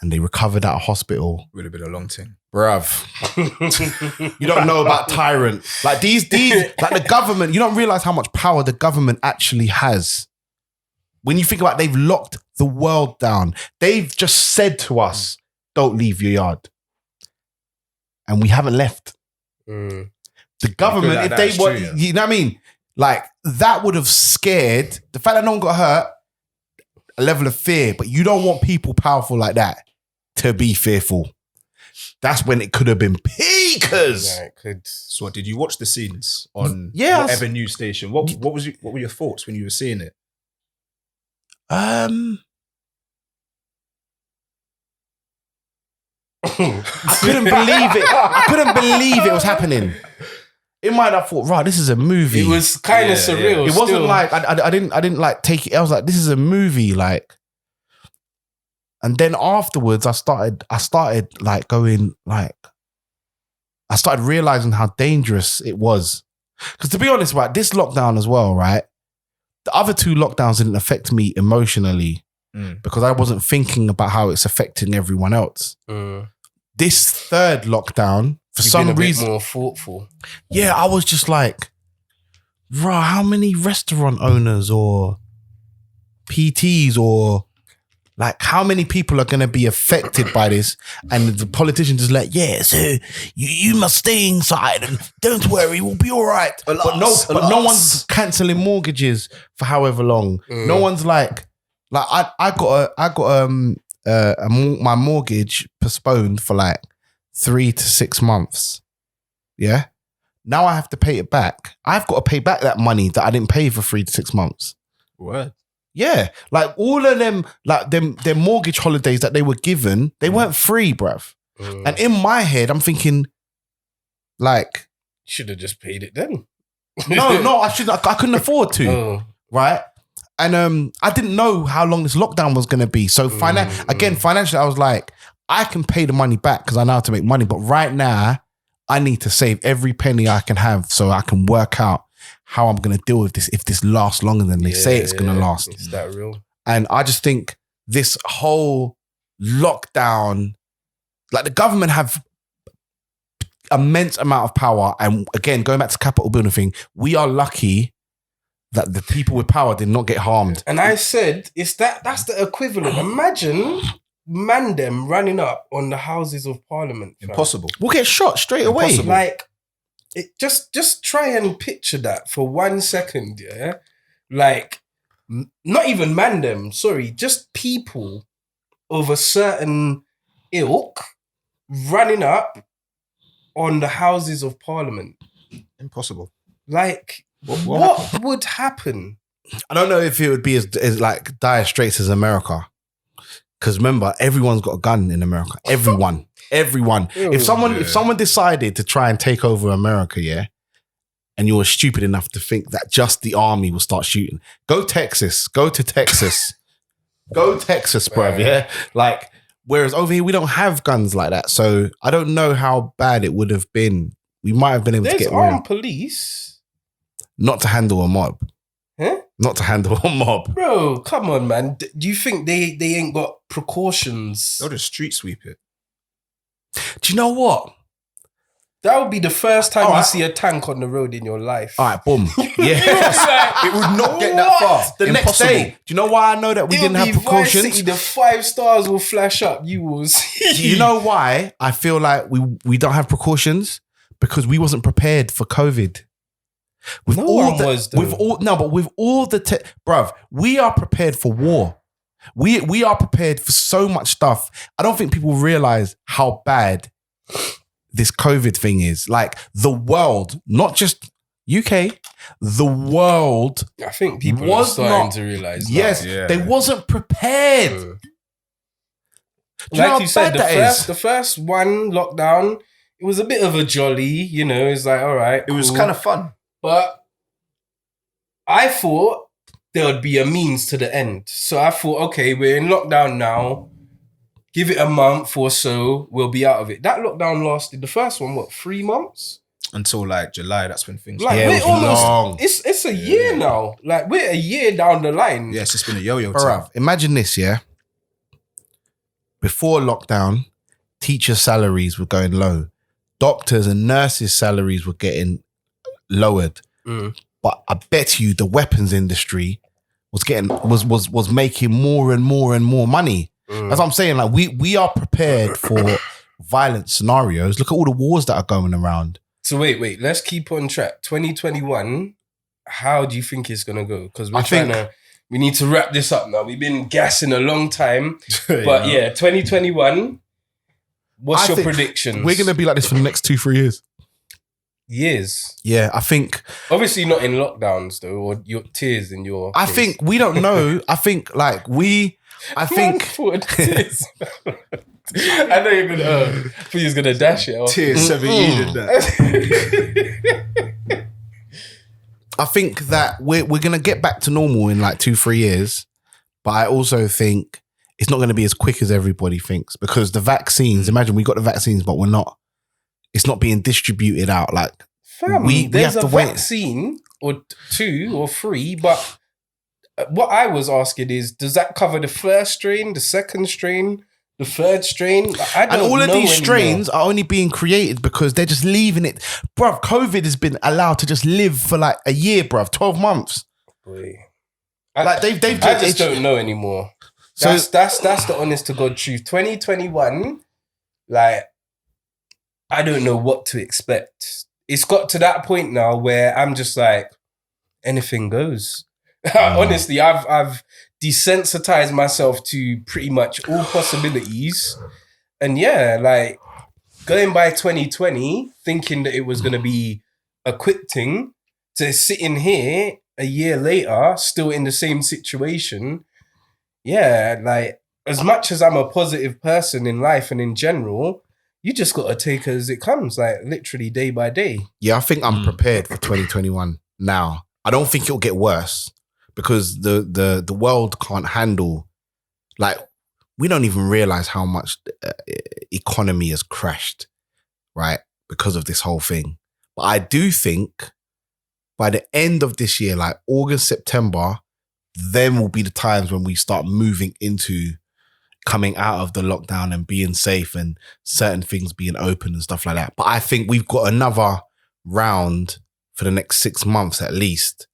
and they recovered at a hospital. Would have been a long thing. Bruv. You don't know about Tyrant. Like these, like the government, you don't realize how much power the government actually has. When you think about they've locked the world down. They've just said to us, don't leave your yard. And we haven't left. The government, if they were, you know what I mean? Like that would have scared, the fact that no one got hurt, a level of fear, but you don't want people powerful like that to be fearful. That's when it could have been peakers. Yeah, it could. So did you watch the scenes on whatever news station? What were your thoughts when you were seeing it? I couldn't believe it. I couldn't believe it was happening. In my head, I thought, right, this is a movie. It was kind of surreal. It wasn't like I didn't like take it. I was like, this is a movie, like. And then afterwards, I started like going like, I started realizing how dangerous it was. Because to be honest, right, this lockdown as well, right, the other two lockdowns didn't affect me emotionally because I wasn't thinking about how it's affecting everyone else. This third lockdown, for some reason, more thoughtful. Yeah, I was just like, bro, how many restaurant owners or PTs or like how many people are going to be affected by this? And the politicians just like, yeah, so you must stay inside and don't worry, we'll be all right. But no one's cancelling mortgages for however long. No one's like I got my mortgage postponed for like 3 to 6 months. Yeah. Now I have to pay it back. I've got to pay back that money that I didn't pay for 3 to 6 months. What? Yeah. Like all of them, like their mortgage holidays that they were given, they weren't free, bruv. And in my head, I'm thinking, like, should have just paid it then. No, I shouldn't. I couldn't afford to. Right. And I didn't know how long this lockdown was going to be. So financially, I was like, I can pay the money back because I know how to make money. But right now, I need to save every penny I can have so I can work out how I'm going to deal with this if this lasts longer than they say it's going to last. Is that real? And I just think this whole lockdown, like the government have immense amount of power. And again, going back to the Capitol building thing, we are lucky that the people with power did not get harmed. And I said, that's the equivalent. Imagine Mandem running up on the Houses of Parliament. Fam. Impossible. We'll get shot straight away. Like, just try and picture that for 1 second, yeah? Like, not even Mandem, sorry, just people of a certain ilk running up on the Houses of Parliament. Impossible. Like, what would happen? I don't know if it would be as like dire straits as America. Because remember, everyone's got a gun in America. Everyone. If someone decided to try and take over America, yeah, and you were stupid enough to think that just the army will start shooting, go to Texas, bro, yeah? Like, whereas over here, we don't have guns like that. So I don't know how bad it would have been. We might have been able to get armed police. Not to handle a mob. Huh? Not to handle a mob. Bro, come on, man. Do you think they ain't got precautions? They'll just street sweep it. Do you know what? That would be the first time you see a tank on the road in your life. All right, boom. Yeah. It would not get that far. The next day. Do you know why I know that we didn't have precautions? Vice City, the 5 stars will flash up. You will see. Do you know why I feel like we don't have precautions? Because we wasn't prepared for COVID. With all the bruv, we are prepared for war. We are prepared for so much stuff. I don't think people realize how bad this COVID thing is. Like the world, not just UK, the world. I think people are starting to realize. Yes, they wasn't prepared. Like you said, the first one lockdown, it was a bit of a jolly. You know, it's like all right, it was kind of fun. But I thought there would be a means to the end. So I thought, okay, we're in lockdown now. Give it a month or so, we'll be out of it. That lockdown lasted, the first one, 3 months? Until like July, that's when things Like, Yeah, we're it was long. it's a year now. Like, we're a year down the line. Yeah, it's just been a yo-yo time. Bruv, imagine this, yeah? Before lockdown, teacher salaries were going low. Doctors and nurses' salaries were getting lowered. But I bet you the weapons industry was making more and more and more money. That's what I'm saying. Like we are prepared for violent scenarios. Look at all the wars that are going around. So wait, let's keep on track. 2021, how do you think it's gonna go? Because we need to wrap this up now. We've been gassing a long time. But yeah, 2021, what's your prediction? We're gonna be like this for the next 2-3 years. Years. Yeah, I think. Obviously not in lockdowns though, or your tears in your I case. think we don't know. I think I think tears. I know you're gonna. I thought you was gonna dash it off. Tears 17 and that. I think that we're gonna get back to normal in like 2-3 years, but I also think it's not gonna be as quick as everybody thinks because the vaccines. Imagine we got the vaccines, but we're not. It's not being distributed out. Like there's have a to wait. vaccine or 2 or 3, but what I was asking is, does that cover the first strain, the second strain, the third strain? I don't know. And all of these anymore. strains are only being created because they're just leaving it. Bruv, COVID has been allowed to just live for like a year, bruv, 12 months. Boy. Like they've I just don't know anymore. So That's the honest to God truth. 2021, like, I don't know what to expect. It's got to that point now where I'm just like, anything goes. Honestly, I've desensitized myself to pretty much all possibilities. And yeah, like going by 2020, thinking that it was going to be a quick thing, to sitting here a year later, still in the same situation. Yeah, like as much as I'm a positive person in life and in general, you just got to take it as it comes, like literally day by day. yeah, I think I'm prepared for 2021 now. I don't think it'll get worse because the world can't handle, like, we don't even realize how much economy has crashed, right? Because of this whole thing. But I do think by the end of this year, like August, September, then will be the times when we start moving into coming out of the lockdown and being safe and certain things being open and stuff like that. But I think we've got another round for the next 6 months at least,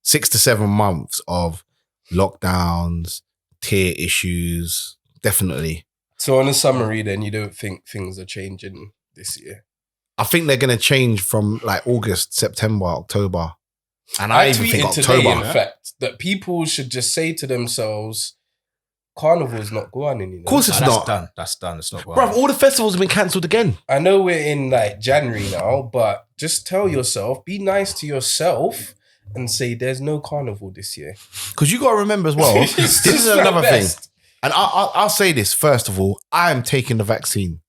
6 to 7 months of lockdowns, tier issues, definitely. So on a summary then, you don't think things are changing this year? I think they're going to change from like August, September, October. And I even think tweeted October. today, in fact, that people should just say to themselves, Carnival's not going on. Of course it's not. That's done. It's not. Bruv, all the festivals have been cancelled again. I know we're in like January now, but just tell yourself, be nice to yourself and say there's no Carnival this year. Because you got to remember as well, It's this just is the another thing. best. And I'll say this, first of all, I am taking the vaccine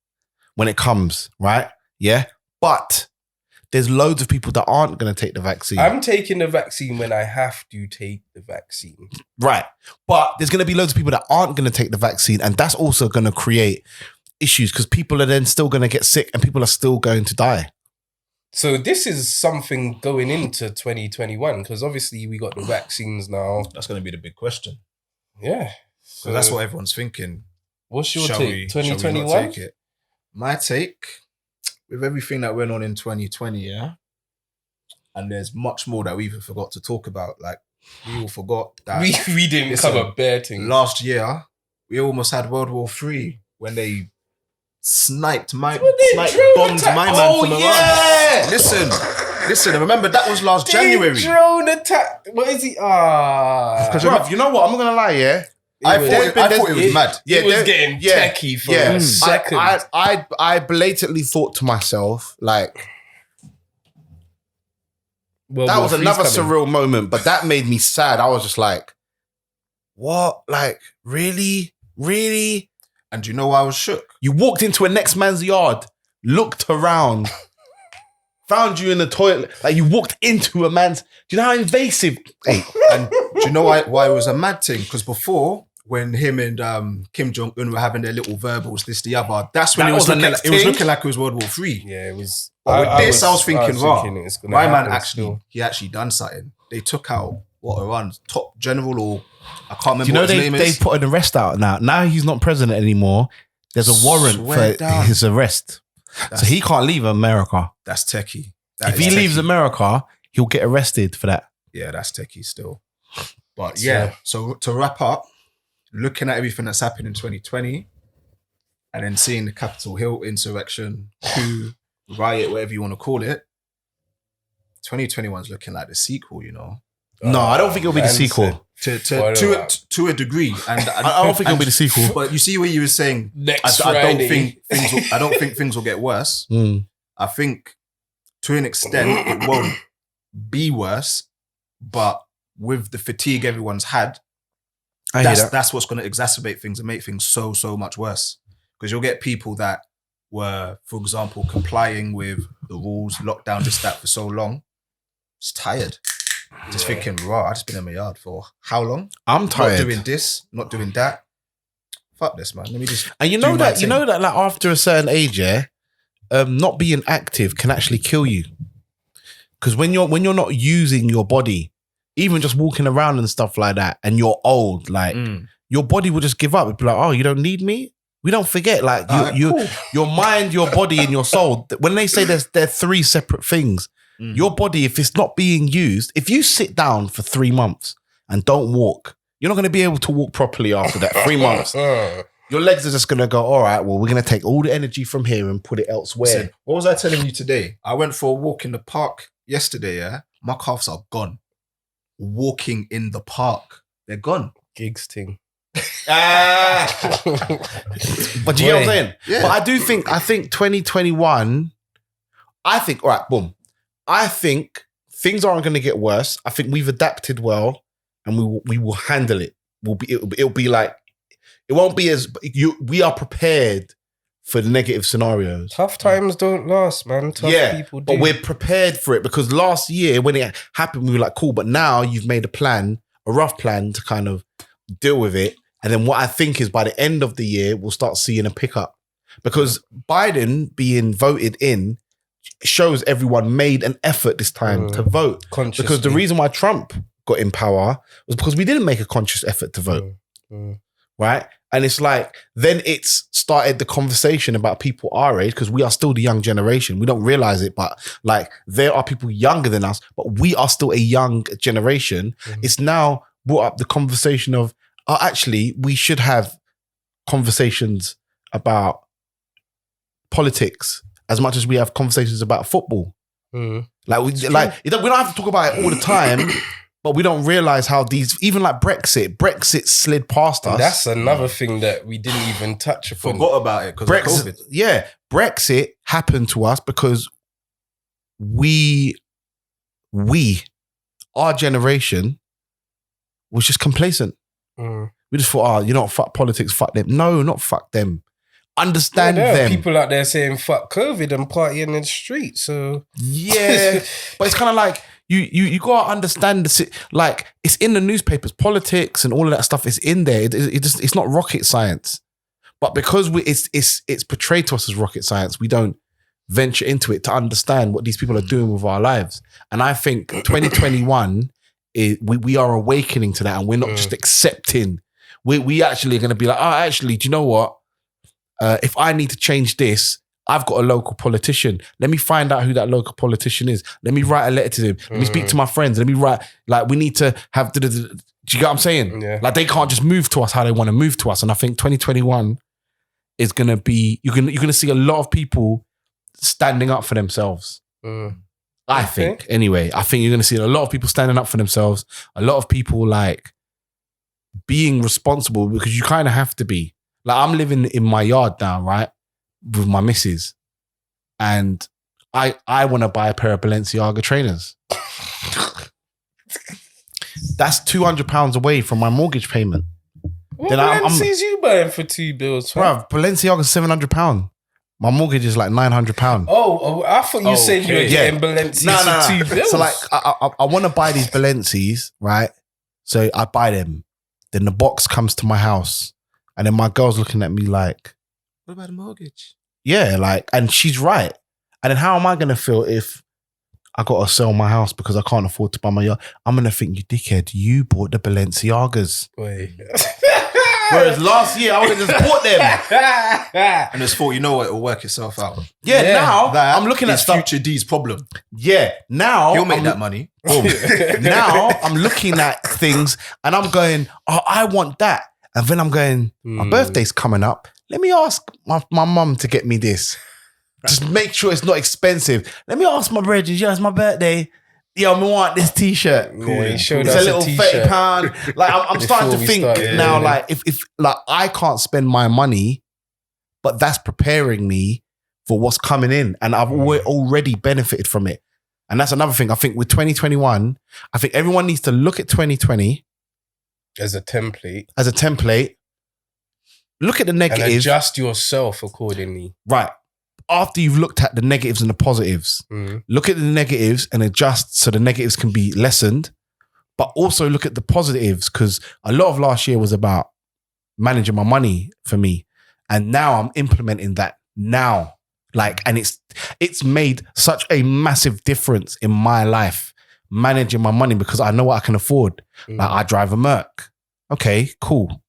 when it comes, right? Yeah. But there's loads of people that aren't going to take the vaccine. I'm taking the vaccine when I have to take the vaccine. Right. But there's going to be loads of people that aren't going to take the vaccine. And that's also going to create issues because people are then still going to get sick and people are still going to die. So this is something going into 2021 because obviously we got the vaccines now. That's going to be the big question. Yeah. So that's what everyone's thinking. What's your Shall take? we- shall we not 2021? take it? My take, with everything that went on in 2020, yeah, and there's much more that we even forgot to talk about. Like, we all forgot that We didn't Listen, cover bare things. last year, we almost had World War III when they sniped drone bombed attack. my man Oh, from Iran. yeah! Listen, remember that was last January. Drone attack. What is he? Bruv, you know what? I'm not going to lie, yeah? I thought it was mad. It was getting techie for a second. I blatantly thought to myself, like, that was another surreal moment, but that made me sad. I was just like, what? Like, really? Really? And do you know why I was shook? You walked into a next man's yard, looked around, found you in the toilet. Like, you walked into a man's... Do you know how invasive... Hey, And do Do you know why it was a mad thing? Because before, when him and Kim Jong-un were having their little verbals, this, the other, that's when it was looking like it was World War III. Yeah, it was. But with this, I was thinking, my man still. actually done something. They took out top general, or I can't remember. Do you know what his name they is. put an arrest out now? Now he's not president anymore. There's a warrant for his arrest, so he can't leave America. That's techie. If he leaves America, he'll get arrested for that. Yeah, that's techie still. But yeah, so to wrap up, looking at everything that's happened in 2020, and then seeing the Capitol Hill insurrection, coup, riot, whatever you want to call it, 2021's looking like the sequel, you know. No, I don't think it'll be the sequel. To a degree, and I don't think it'll be the sequel. But you see where you were saying, I don't think things will get worse. I think to an extent it won't be worse, but with the fatigue everyone's had, that's what's going to exacerbate things and make things so much worse. Because you'll get people that were, for example, complying with the rules, lockdown, this, that for so long, it's tired. Just thinking, right, I've just been in my yard for how long? I'm tired. Not doing this, not doing that. Fuck this, man. Let me just. And you know that like after a certain age, not being active can actually kill you. Because when you're not using your body, even just walking around and stuff like that, and you're old, like your body will just give up. It'll be like, oh, you don't need me? We don't forget, like your mind, your body, and your soul. When they say they're three separate things, your body, if it's not being used, if you sit down for 3 months and don't walk, you're not going to be able to walk properly after that 3 months. Your legs are just going to go, all right, well, we're going to take all the energy from here and put it elsewhere. Listen, what was I telling you today? I went for a walk in the park yesterday, yeah? My calves are gone. Walking in the park, they're gone. Gigs thing. But do you know what I'm saying? Yeah. But I think 2021, all right, boom. I think things aren't going to get worse. I think we've adapted well, and we will handle it. It'll be like, it won't be as we are prepared for the negative scenarios. Tough times don't last, man. Tough people do. But we're prepared for it, because last year when it happened, we were like, cool. But now you've made a rough plan to kind of deal with it. And then what I think is by the end of the year, we'll start seeing a pickup, because Biden being voted in shows everyone made an effort this time to vote. Because the reason why Trump got in power was because we didn't make a conscious effort to vote. Right? And it's like, then it's started the conversation about people our age, because we are still the young generation. We don't realize it, but like there are people younger than us, but we are still a young generation. It's now brought up the conversation of, actually, we should have conversations about politics as much as we have conversations about football. Like we don't have to talk about it all the time, but we don't realize how even like Brexit slid past us. That's another thing that we didn't even touch upon. Forgot about it because of COVID. Yeah, Brexit happened to us because our generation was just complacent. We just thought, fuck politics, fuck them. No, not fuck them. Understand them. People out there saying fuck COVID and partying in the street. So yeah, but it's kind of like you gotta understand like it's in the newspapers, politics and all of that stuff is in there. It's not rocket science, but because it's portrayed to us as rocket science, we don't venture into it to understand what these people are doing with our lives. And I think 2021 we are awakening to that, and we're not just accepting. We actually are going to be like, actually, do you know what? If I need to change this, I've got a local politician. Let me find out who that local politician is. Let me write a letter to him. Let me speak to my friends. Let me write, like, we need to have, do you get what I'm saying? Yeah. Like, they can't just move to us how they want to move to us. And I think 2021 is going to be, you're going to see a lot of people standing up for themselves. I think, anyway, I think you're going to see a lot of people standing up for themselves. A lot of people like being responsible, because you kind of have to be. Like, I'm living in my yard now, right? With my missus. And I want to buy a pair of Balenciaga trainers. That's £200 away from my mortgage payment. What Balencees you buying for $2 bills? Bruv, Balenciaga's £700. My mortgage is like £900. Oh, I thought you said you were getting Balencees for $2 bills. So like, I want to buy these Balencees, right? So I buy them. Then the box comes to my house. And then my girl's looking at me like, what about the mortgage? Yeah, like, and she's right. And then how am I going to feel if I got to sell my house because I can't afford to buy my yacht? I'm going to think, you dickhead, you bought the Balenciagas. Wait. Whereas last year, I would have just bought them. And it's thought, you know what, it'll work itself out. Yeah, now That I'm looking at is stuff. Future D's problem. Yeah, now He'll make that money. Boom. Now I'm looking at things and I'm going, oh, I want that. And then I'm going, my birthday's coming up. Let me ask my mum to get me this. Just make sure it's not expensive. Let me ask my brethren, it's my birthday. Yo, I want this t-shirt. Cool. Yeah, It's a little £30. Like I'm starting to think now, like if like I can't spend my money, but that's preparing me for what's coming in, and I've already benefited from it. And that's another thing. I think with 2021, I think everyone needs to look at 2020 as a template. Look at the negatives. And adjust yourself accordingly. Right. After you've looked at the negatives and the positives, look at the negatives and adjust so the negatives can be lessened, but also look at the positives, because a lot of last year was about managing my money for me. And now I'm implementing that now. Like, and it's made such a massive difference in my life, managing my money, because I know what I can afford. Like, I drive a Merc. Okay, cool.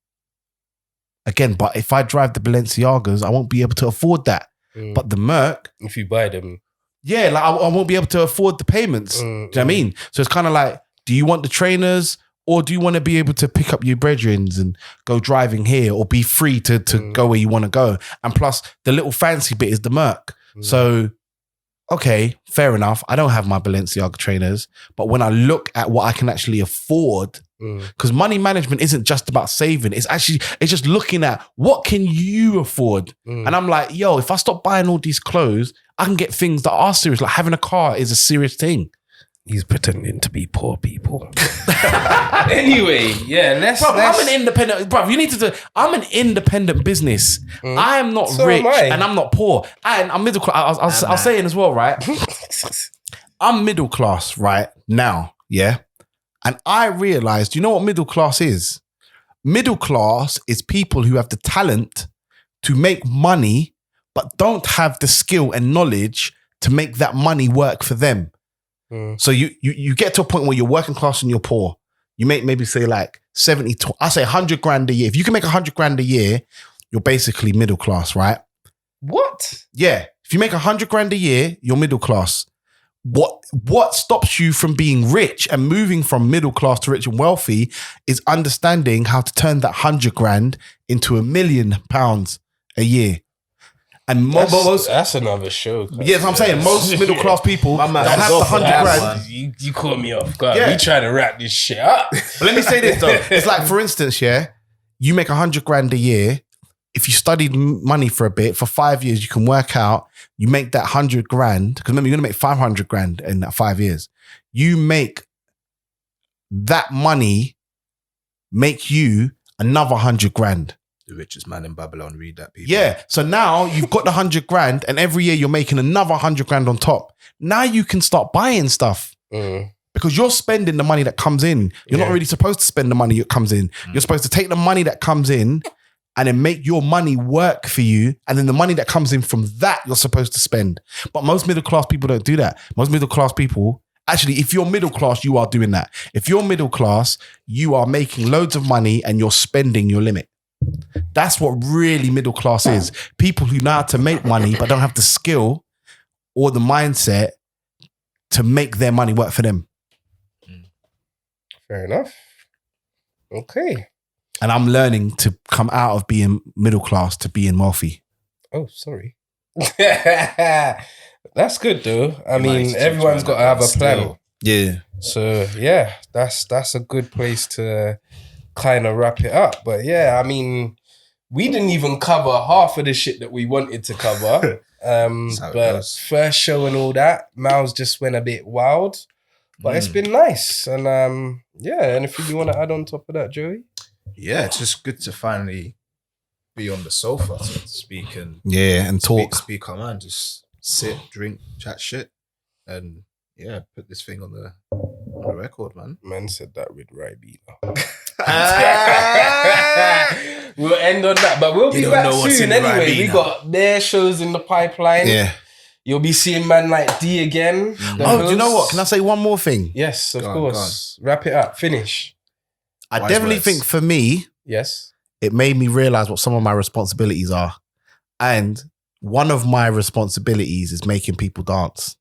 Again, but if I drive the Balenciagas, I won't be able to afford that. But the Merc, if you buy them, yeah, like I won't be able to afford the payments. Do you know what I mean? So it's kind of like, do you want the trainers, or do you want to be able to pick up your brethren and go driving here, or be free to go where you want to go? And plus, the little fancy bit is the Merc. So, okay, fair enough. I don't have my Balenciaga trainers, but when I look at what I can actually afford, because money management isn't just about saving. It's just looking at what can you afford. And I'm like, yo, if I stop buying all these clothes, I can get things that are serious. Like having a car is a serious thing. He's pretending to be poor people. Anyway, yeah, I'm an independent, bruv. You need to. I'm an independent business. I am not rich and I'm not poor. And I'm middle class. I was saying as well, right? I'm middle class right now, yeah. And I realized, you know what middle class is? Middle class is people who have the talent to make money, but don't have the skill and knowledge to make that money work for them. So you get to a point where you're working class and you're poor. You make maybe say like 70, I say 100 grand a year. If you can make 100 grand a year, you're basically middle class, right? What? Yeah. If you make 100 grand a year, you're middle class. What stops you from being rich and moving from middle class to rich and wealthy is understanding how to turn that 100 grand into £1 million a year. And that's another show. Yes, I'm saying most middle class people don't have the 100 grand. You caught me off guard. We trying to wrap this shit up. But let me say this though. It's like, for instance, yeah, you make 100 grand a year. If you studied money for a bit, for 5 years, you can work out, you make that 100 grand, because remember, you're going to make 500 grand in that 5 years. You make that money, make you another 100 grand. The richest man in Babylon, read that, people. Yeah. So now you've got the 100 grand and every year you're making another 100 grand on top. Now you can start buying stuff because you're spending the money that comes in. You're not really supposed to spend the money that comes in. You're supposed to take the money that comes in and then make your money work for you. And then the money that comes in from that, you're supposed to spend. But most middle class people don't do that. Most middle class people, actually, if you're middle class, you are doing that. If you're middle class, you are making loads of money and you're spending your limit. That's what really middle class is. People who know how to make money but don't have the skill or the mindset to make their money work for them. Fair enough. Okay. And I'm learning to come out of being middle class to being wealthy. Oh, sorry. That's good though. I mean, everyone's got to have a plan. Yeah. So yeah, that's a good place to kind of wrap it up. But yeah, I mean, we didn't even cover half of the shit that we wanted to cover. But first show and all that, Mal's just went a bit wild. But it's been nice. And yeah, anything you want to add on top of that, Joey? Yeah, it's just good to finally be on the sofa, so to speak, and talk. Speak our mind, just sit, drink, chat shit, and put this thing on On the record, man. Man said that with Ribena. We'll end on that, but we'll be back soon anyway. We got their shows in the pipeline. Yeah. You'll be seeing man like D again. Do you know what? Can I say one more thing? Yes, of course. Wrap it up. Finish. I definitely think for me, yes, it made me realize what some of my responsibilities are. And one of my responsibilities is making people dance.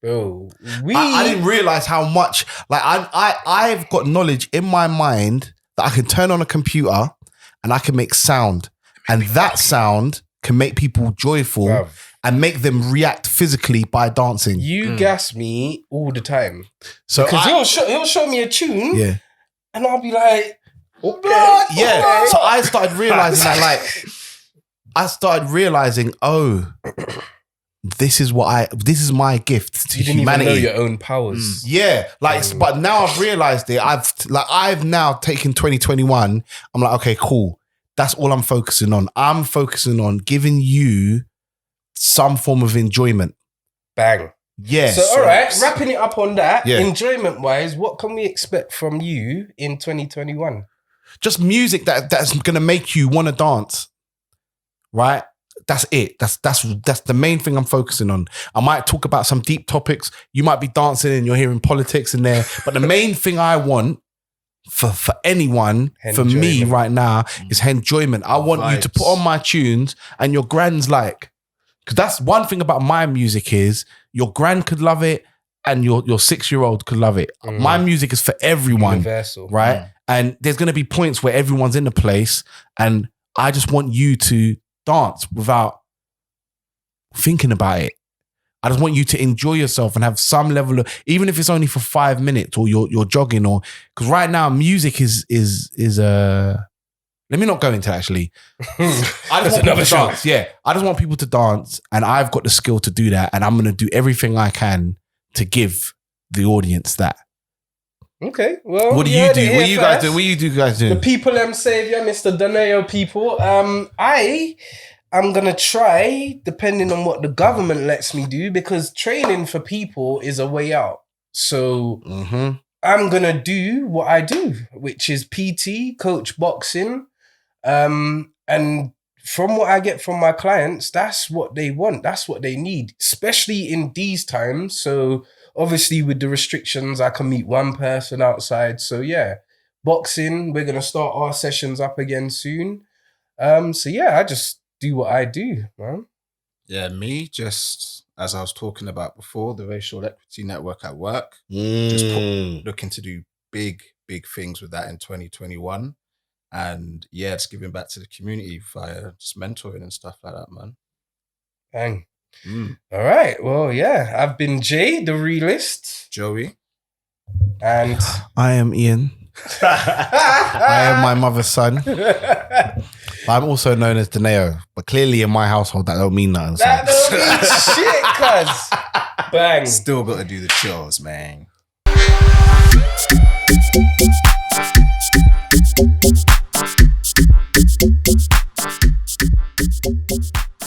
Bro, I didn't realize how much, like I've got knowledge in my mind that I can turn on a computer and I can make sound. And that sound can make people joyful. Bruv. And make them react physically by dancing. You gas me all the time. So because he'll show me a tune, yeah, and I'll be like, okay, yeah. Okay. So I started realizing oh, this is my gift to humanity. You didn't even know your own powers. Yeah, but now I've realized it. I've now taken 2021. I'm like, okay, cool. That's all I'm focusing on. I'm focusing on giving you some form of enjoyment. Bang. Yeah. So, all right, wrapping it up on that, yeah. Enjoyment-wise, what can we expect from you in 2021? Just music that's going to make you want to dance, right? That's it. That's the main thing I'm focusing on. I might talk about some deep topics. You might be dancing and you're hearing politics in there. But the main thing I want for anyone, for me right now, is enjoyment. I want you to put on my tunes and your grand's like, because that's one thing about my music is your grand could love it and your 6-year-old could love it. My music is for everyone. Universal. Right? And there's going to be points where everyone's in the place and I just want you to dance without thinking about it. I just want you to enjoy yourself and have some level of, even if it's only for 5 minutes or you're jogging or, because right now music is let me not go into that actually. I just want people to dance. Yeah. I just want people to dance and I've got the skill to do that and I'm going to do everything I can to give the audience that. Okay. Well, what do you do? What do you guys do? What do you guys do? The people savior, Mr. Donae'o people. I am going to try, depending on what the government lets me do, because training for people is a way out. So I'm going to do what I do, which is PT, coach boxing. And from what I get from my clients, that's what they want. That's what they need, especially in these times. So obviously with the restrictions, I can meet one person outside. So yeah, boxing, we're going to start our sessions up again soon. So yeah, I just do what I do, man. Yeah, me, just as I was talking about before, the Racial Equity Network at work, looking to do big things with that in 2021. And yeah, it's giving back to the community via just mentoring and stuff like that, man. Bang. All right. Well, yeah, I've been Jay, the Realist. Joey. And I am Ian. I am my mother's son. I'm also known as Donae'o, but clearly in my household that don't mean nothing. That don't mean shit, cuz. Bang. Still got to do the chores, man.